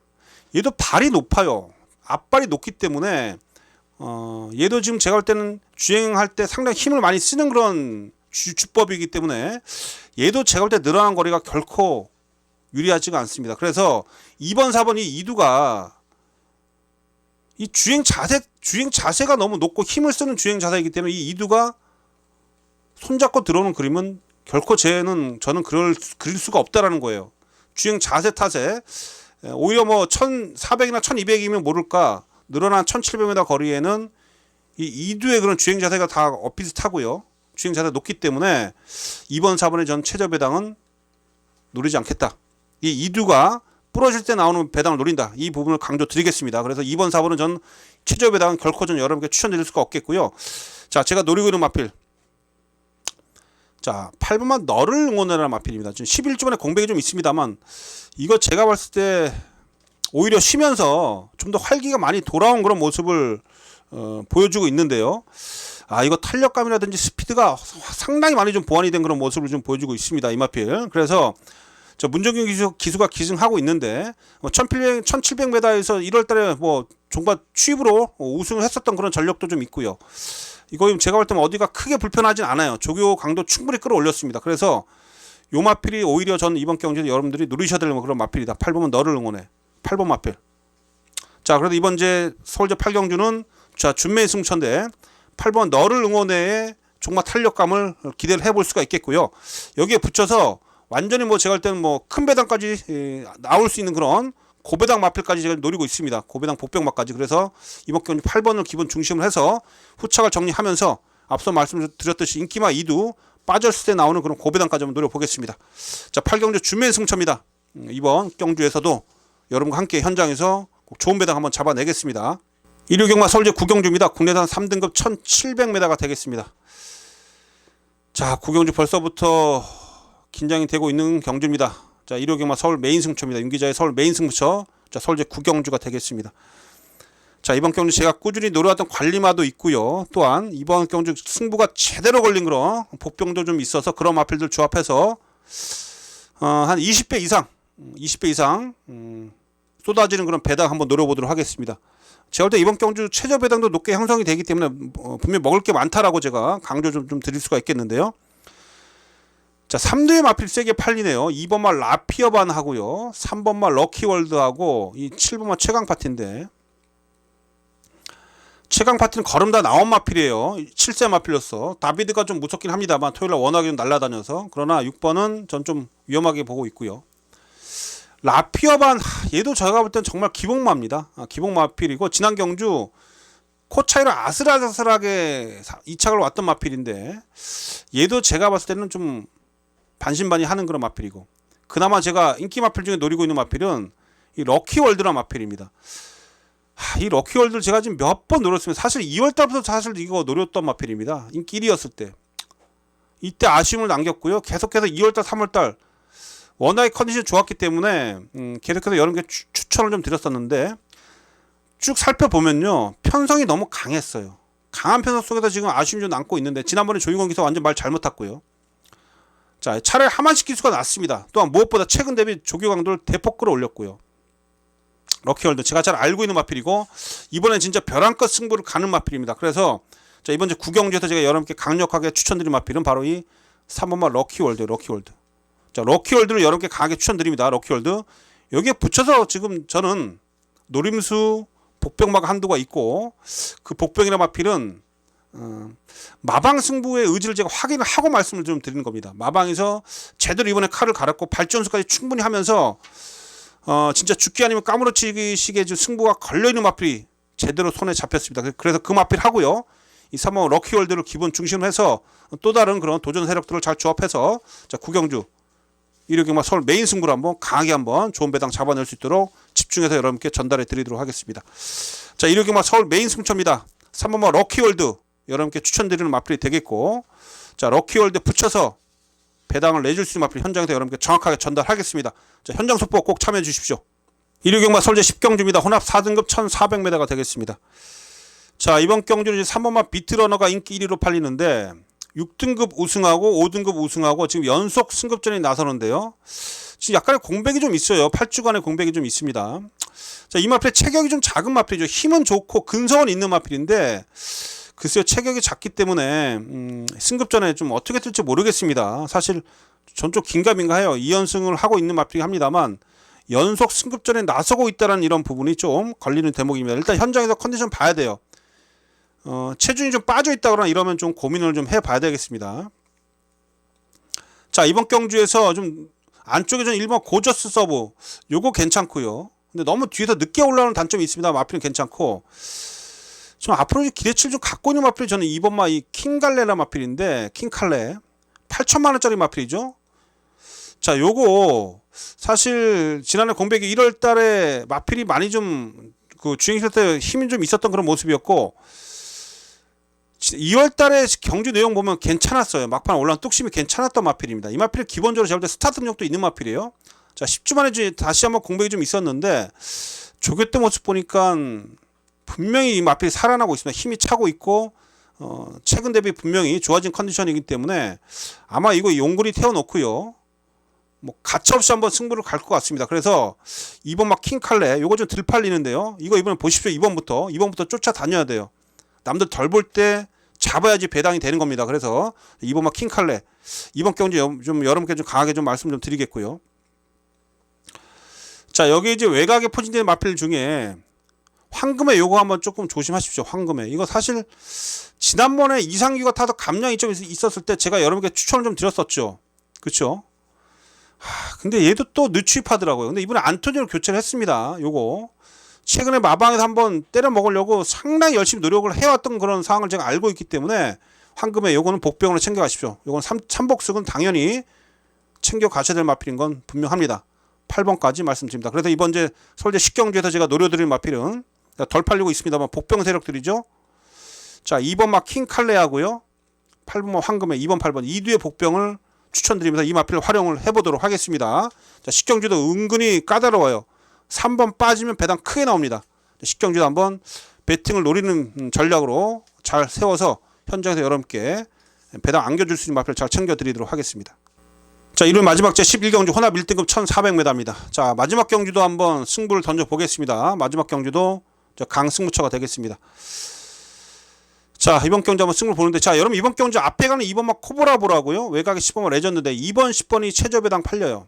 [SPEAKER 1] 얘도 발이 높아요. 앞발이 높기 때문에 얘도 지금 제가 볼 때는 주행할 때 상당히 힘을 많이 쓰는 그런 주법이기 때문에 얘도 제가 볼 때 늘어난 거리가 결코 유리하지가 않습니다. 그래서 2번 4번 이 2두가 이 주행 자세가 너무 높고 힘을 쓰는 주행 자세이기 때문에 이 2두가 손잡고 들어오는 그림은 결코 저는 그릴 수가 없다라는 거예요. 주행 자세 탓에 오히려 뭐 1400이나 1200이면 모를까 늘어난 1700m 거리에는 이 2두의 그런 주행 자세가 다 비슷하고요. 주행 자세가 높기 때문에 2번 4번의 전 최저 배당은 노리지 않겠다. 이 2두가 부러질 때 나오는 배당을 노린다. 이 부분을 강조 드리겠습니다. 그래서 2번 4번은 전 최저 배당은 결코 전 여러분께 추천드릴 수가 없겠고요. 자, 제가 노리고 있는 마필. 자, 8번만 너를 응원해라 마필입니다. 지금 11주만에 공백이 좀 있습니다만 이거 제가 봤을 때 오히려 쉬면서 좀 더 활기가 많이 돌아온 그런 모습을 보여주고 있는데요. 아, 이거 탄력감이라든지 스피드가 상당히 많이 좀 보완이 된 그런 모습을 좀 보여주고 있습니다. 이 마필. 그래서 저 문정균 기수가 기승하고 있는데 1700m에서 1월달에 뭐 종가 취입으로 우승을 했었던 그런 전력도 좀 있고요. 이거 제가 볼 때는 어디가 크게 불편하진 않아요. 조교 강도 충분히 끌어올렸습니다. 그래서 요 마필이 오히려 전 이번 경기에 여러분들이 누리셔야 될 그런 마필이다. 8번은 너를 응원해. 8번 마필. 자, 그래도 이번 제 서울제 8경주는 자 준메인 승부처인데 8번 너를 응원해의 종마 탄력감을 기대를 해볼 수가 있겠고요. 여기에 붙여서 완전히 뭐 제가 할 때는 뭐 큰 배당까지 나올 수 있는 그런 고배당 마필까지 제가 노리고 있습니다. 고배당 복병마까지. 그래서 이번 경주 8번을 기본 중심으로 해서 후착을 정리하면서 앞서 말씀드렸듯이 인기마 2두 빠졌을 때 나오는 그런 고배당까지 한번 노려보겠습니다. 자, 8경주 준메인 승부처입니다. 이번 경주에서도 여러분과 함께 현장에서 꼭 좋은 배당 한번 잡아내겠습니다. 1호경마 서울제 9경주입니다. 국내산 3등급 1700m가 되겠습니다. 자, 9경주 벌써부터 긴장이 되고 있는 경주입니다. 자, 1호경마 서울 메인 승부처입니다. 윤기자의 서울 메인 승부처. 자, 서울제 9경주가 되겠습니다. 자, 이번 경주 제가 꾸준히 노려왔던 관리마도 있고요. 또한 이번 경주 승부가 제대로 걸린 그런 복병도 좀 있어서 그런 마필들 조합해서 한 20배 이상 쏟아지는 그런 배당 한번 노려보도록 하겠습니다. 제가 볼 때 이번 경주 최저 배당도 높게 형성이 되기 때문에 분명히 먹을 게 많다라고 제가 강조 좀 드릴 수가 있겠는데요. 자, 3두의 마필 세게 팔리네요. 2번마 라피어반 하고요. 3번마 럭키월드 하고 이 7번마 최강 파티인데 최강 파티는 걸음 다 나온 마필이에요. 7세 마필이었어. 다비드가 좀 무섭긴 합니다만 토요일날 워낙에 좀 날라다녀서 그러나 6번은 전 좀 위험하게 보고 있고요. 라피어반 얘도 제가 볼 땐 정말 기복마입니다. 기복마 마필이고 지난 경주 코 차이로 아슬아슬하게 이착을 왔던 마필인데 얘도 제가 봤을 때는 좀 반신반의하는 그런 마필이고, 그나마 제가 인기 마필 중에 노리고 있는 마필은 이 럭키월드란 마필입니다. 이 럭키월드를 제가 지금 몇 번 노렸으면, 사실 2월달부터 사실 이거 노렸던 마필입니다. 인기 1위였을 때. 이때 아쉬움을 남겼고요. 계속해서 2월달 3월달 워낙에 컨디션이 좋았기 때문에 계속해서 여러 개 추천을 좀 드렸었는데, 쭉 살펴보면요 편성이 너무 강했어요. 강한 편성 속에서 지금 아쉬움이 좀 남고 있는데, 지난번에 조인권 기사 완전 말 잘못 탔고요. 자, 차라리 하만식 기수가 낫습니다. 또한 무엇보다 최근 대비 조교 강도를 대폭 끌어올렸고요. 럭키월드 제가 잘 알고 있는 마필이고, 이번엔 진짜 벼랑끝 승부를 가는 마필입니다. 그래서 자, 이번 주 구경주에서 제가 여러분께 강력하게 추천드린 마필은 바로 이 3번마 럭키월드. 자, 럭키월드를 여러분께 강하게 추천드립니다. 럭키월드 여기에 붙여서 지금 저는 노림수 복병마가 한두가 있고, 그 복병이나 마필은 마방 승부의 의지를 제가 확인을 하고 말씀을 좀 드리는 겁니다. 마방에서 제대로 이번에 칼을 갈았고 발전수까지 충분히 하면서 진짜 죽기 아니면 까무러치기 식의 승부가 걸려있는 마필이 제대로 손에 잡혔습니다. 그래서 그 마필 하고요, 이 3번 럭키월드를 기본 중심으로 해서 또 다른 그런 도전 세력들을 잘 조합해서 자, 구경주 일요경마 서울 메인 승부를 한번 강하게 한번 좋은 배당 잡아낼 수 있도록 집중해서 여러분께 전달해 드리도록 하겠습니다. 자, 일요경마 서울 메인 승부처입니다. 3번마 럭키월드 여러분께 추천드리는 마필이 되겠고, 자, 럭키월드 붙여서 배당을 내줄 수 있는 마필 현장에서 여러분께 정확하게 전달하겠습니다. 자, 현장 속보 꼭 참여해 주십시오. 일요경마 서울제 10경주입니다. 혼합 4등급 1400m가 되겠습니다. 자, 이번 경주는 3번마 비트러너가 인기 1위로 팔리는데 6등급 우승하고 5등급 우승하고 지금 연속 승급전에 나서는데요. 지금 약간의 공백이 좀 있어요. 8주간의 공백이 좀 있습니다. 자, 이 마필의 체격이 좀 작은 마필이죠. 힘은 좋고 근성은 있는 마필인데 글쎄요, 체격이 작기 때문에 승급전에 좀 어떻게 될지 모르겠습니다. 사실 전 좀 긴가민가해요. 2연승을 하고 있는 마필이 합니다만 연속 승급전에 나서고 있다는 이런 부분이 좀 걸리는 대목입니다. 일단 현장에서 컨디션 봐야 돼요. 체중이 좀 빠져 있다거나 이러면 좀 고민을 좀 해봐야 되겠습니다. 자, 이번 경주에서 좀 안쪽에 좀 1번 고저스 서브 요거 괜찮고요. 근데 너무 뒤에서 늦게 올라오는 단점이 있습니다. 마필은 괜찮고, 좀 앞으로 기대치를 좀 갖고 있는 마필이 저는 2번마 이 킹갈레라 마필인데, 킹칼레 8천만원짜리 마필이죠. 자, 요거 사실 지난해 공백이 1월달에 마필이 많이 좀 그 주행했을 때 힘이 좀 있었던 그런 모습이었고, 2월달에 경주 내용 보면 괜찮았어요. 막판 올라온 뚝심이 괜찮았던 마필입니다. 이 마필은 기본적으로 제가 볼 때 스타트 능력도 있는 마필이에요. 자, 10주 만에 다시 한번 공백이 좀 있었는데 조교 때 모습 보니까 분명히 이 마필이 살아나고 있습니다. 힘이 차고 있고 최근 대비 분명히 좋아진 컨디션이기 때문에 아마 이거 용구리 태워놓고요, 뭐 가차없이 한번 승부를 갈 것 같습니다. 그래서 2번 막 킹칼레 요거 좀 들팔리는데요. 이거 이번에 보십시오. 2번부터 쫓아다녀야 돼요. 남들 덜 볼 때 잡아야지 배당이 되는 겁니다. 그래서 2번 막 킹칼레 이번 경주 좀 여러분께 좀 강하게 좀 말씀 좀 드리겠고요. 자, 여기 이제 외곽에 포진된 마필 중에 황금에 요거 한번 조금 조심하십시오. 황금에 이거 사실 지난번에 이상규가 타서 감량이 좀 있었을 때 제가 여러분께 추천을 좀 드렸었죠. 그렇죠? 근데 얘도 또 늦취입하더라고요. 근데 이번에 안토니오를 교체를 했습니다. 요거 최근에 마방에서 한번 때려 먹으려고 상당히 열심히 노력을 해왔던 그런 상황을 제가 알고 있기 때문에 황금에 요거는 복병으로 챙겨가십시오. 요건 3복승은 당연히 챙겨가셔야 될 마필인 건 분명합니다. 8번까지 말씀드립니다. 그래서 이번 이제 서울대 10경주에서 제가 노려드릴 마필은 덜 팔리고 있습니다만 복병 세력들이죠. 자, 2번 막 킹칼레하고요, 8번 황금에 2번 8번 이두의 복병을 추천드립니다. 이 마필을 활용을 해보도록 하겠습니다. 자, 10경주도 은근히 까다로워요. 3번 빠지면 배당 크게 나옵니다. 10경주도 한번 배팅을 노리는 전략으로 잘 세워서 현장에서 여러분께 배당 안겨줄 수 있는 마필을 잘 챙겨드리도록 하겠습니다. 자, 일요일 마지막 제 11경주 혼합 1등급 1400m입니다. 자, 마지막 경주도 한번 승부를 던져보겠습니다. 마지막 경주도 강승부처가 되겠습니다. 자, 이번 경주 한번 승부를 보는데, 자, 여러분 이번 경주 앞에 가는 2번막 코브라보라고요. 외곽에 10번만 레전드인데 2번 10번이 최저배당 팔려요.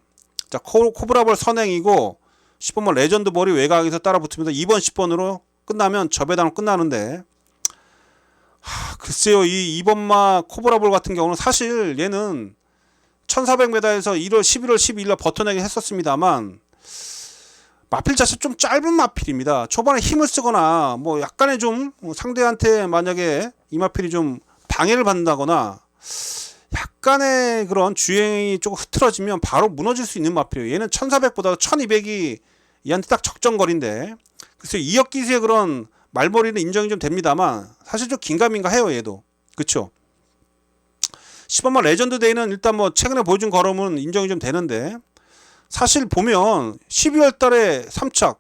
[SPEAKER 1] 자, 코브라볼 선행이고 10번만 레전드 볼이 외곽에서 따라 붙으면서 2번 10번으로 끝나면 저배당으로 끝나는데, 글쎄요, 이 2번마 코브라볼 같은 경우는 사실 얘는 1400m에서 11월 12일날 버텨내긴 했었습니다만 마필 자체 좀 짧은 마필입니다. 초반에 힘을 쓰거나 뭐 약간의 좀 상대한테 만약에 이 마필이 좀 방해를 받는다거나 약간의 그런 주행이 조금 흐트러지면 바로 무너질 수 있는 마필이에요. 얘는 1400보다 1200이 얘한테 딱 적정거리인데, 그래서 2억 기수의 그런 말머리는 인정이 좀 됩니다만 사실 좀 긴가민가 해요 얘도. 그쵸? 10원만 레전드 데이는 일단 뭐 최근에 보여준 걸음은 인정이 좀 되는데, 사실 보면 12월 달에 3착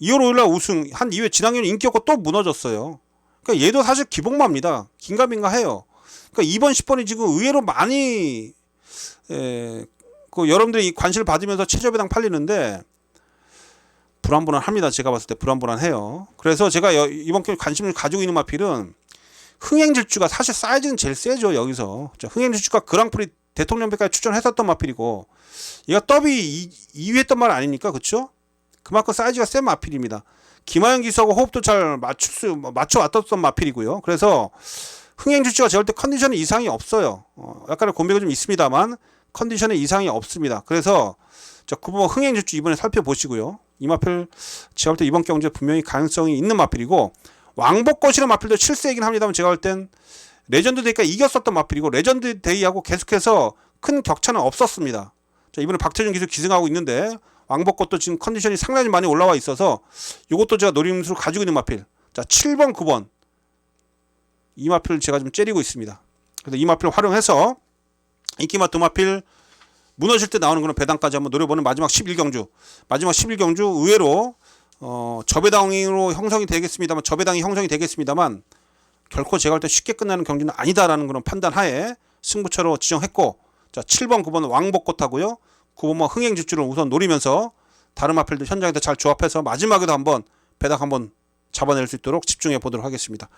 [SPEAKER 1] 2월 5일날 우승 한 이후에 지난년 인기였고 또 무너졌어요. 그러니까 얘도 사실 기복마입니다. 긴가민가 해요. 그러니까 2번 10번이 지금 의외로 많이 여러분들이 관심을 받으면서 최저배당 팔리는데 불안불안합니다. 제가 봤을 때 불안불안해요. 그래서 제가 이번 기회에 관심을 가지고 있는 마필은 흥행질주가 사실 사이즈는 제일 세죠. 여기서 흥행질주가 그랑프리 대통령배까지 출전했었던 마필이고, 얘가 더비 2위 했던 말 아닙니까? 그쵸? 그만큼 사이즈가 센 마필입니다. 김하영 기수하고 호흡도 잘 맞춰왔던 마필이고요. 그래서 흥행질주가 제가 볼 때 컨디션에 이상이 없어요. 약간의 공백이 좀 있습니다만 컨디션에 이상이 없습니다. 그래서 그 부분 흥행질주 이번에 살펴보시고요. 이 마필 제가 볼 때 이번 경주에 분명히 가능성이 있는 마필이고, 왕복거시는 마필도 7세이긴 합니다만 제가 볼 땐 레전드 데이까지 이겼었던 마필이고, 레전드 데이하고 계속해서 큰 격차는 없었습니다. 자, 이번에 박태준 기수 기승하고 있는데 왕복것도 지금 컨디션이 상당히 많이 올라와 있어서 이것도 제가 노림수를 가지고 있는 마필. 자, 7번 9번 이 마필을 제가 좀 째리고 있습니다. 그래서 이 마필을 활용해서 인기마 두 마필 무너질 때 나오는 그런 배당까지 한번 노려보는 마지막 11경주. 마지막 11경주 의외로 저배당으로 형성이 되겠습니다만 결코 제가 볼 때 쉽게 끝나는 경기는 아니다라는 그런 판단 하에 승부처로 지정했고, 자, 7번 9번 왕복꽃하고요, 9번만 흥행질주를 우선 노리면서 다른 마필도 현장에서 잘 조합해서 마지막에도 한번 배당 한번 잡아낼 수 있도록 집중해 보도록 하겠습니다.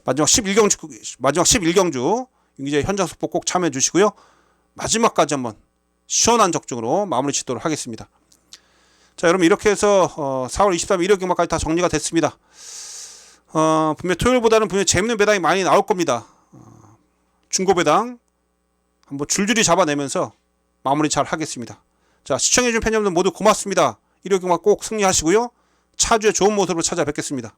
[SPEAKER 1] 마지막 11경주 이제 현장 속보 꼭 참여해 주시고요. 마지막까지 한번 시원한 적중으로 마무리 짓도록 하겠습니다. 자, 여러분 이렇게 해서 4월 23일 일요 경마까지 다 정리가 됐습니다. 분명 토요일보다는 분명 재밌는 배당이 많이 나올 겁니다. 중고 배당 한번 줄줄이 잡아내면서 마무리 잘 하겠습니다. 자, 시청해주신 팬 여러분들 모두 고맙습니다. 일요 경마 꼭 승리하시고요. 차주의 좋은 모습으로 찾아뵙겠습니다.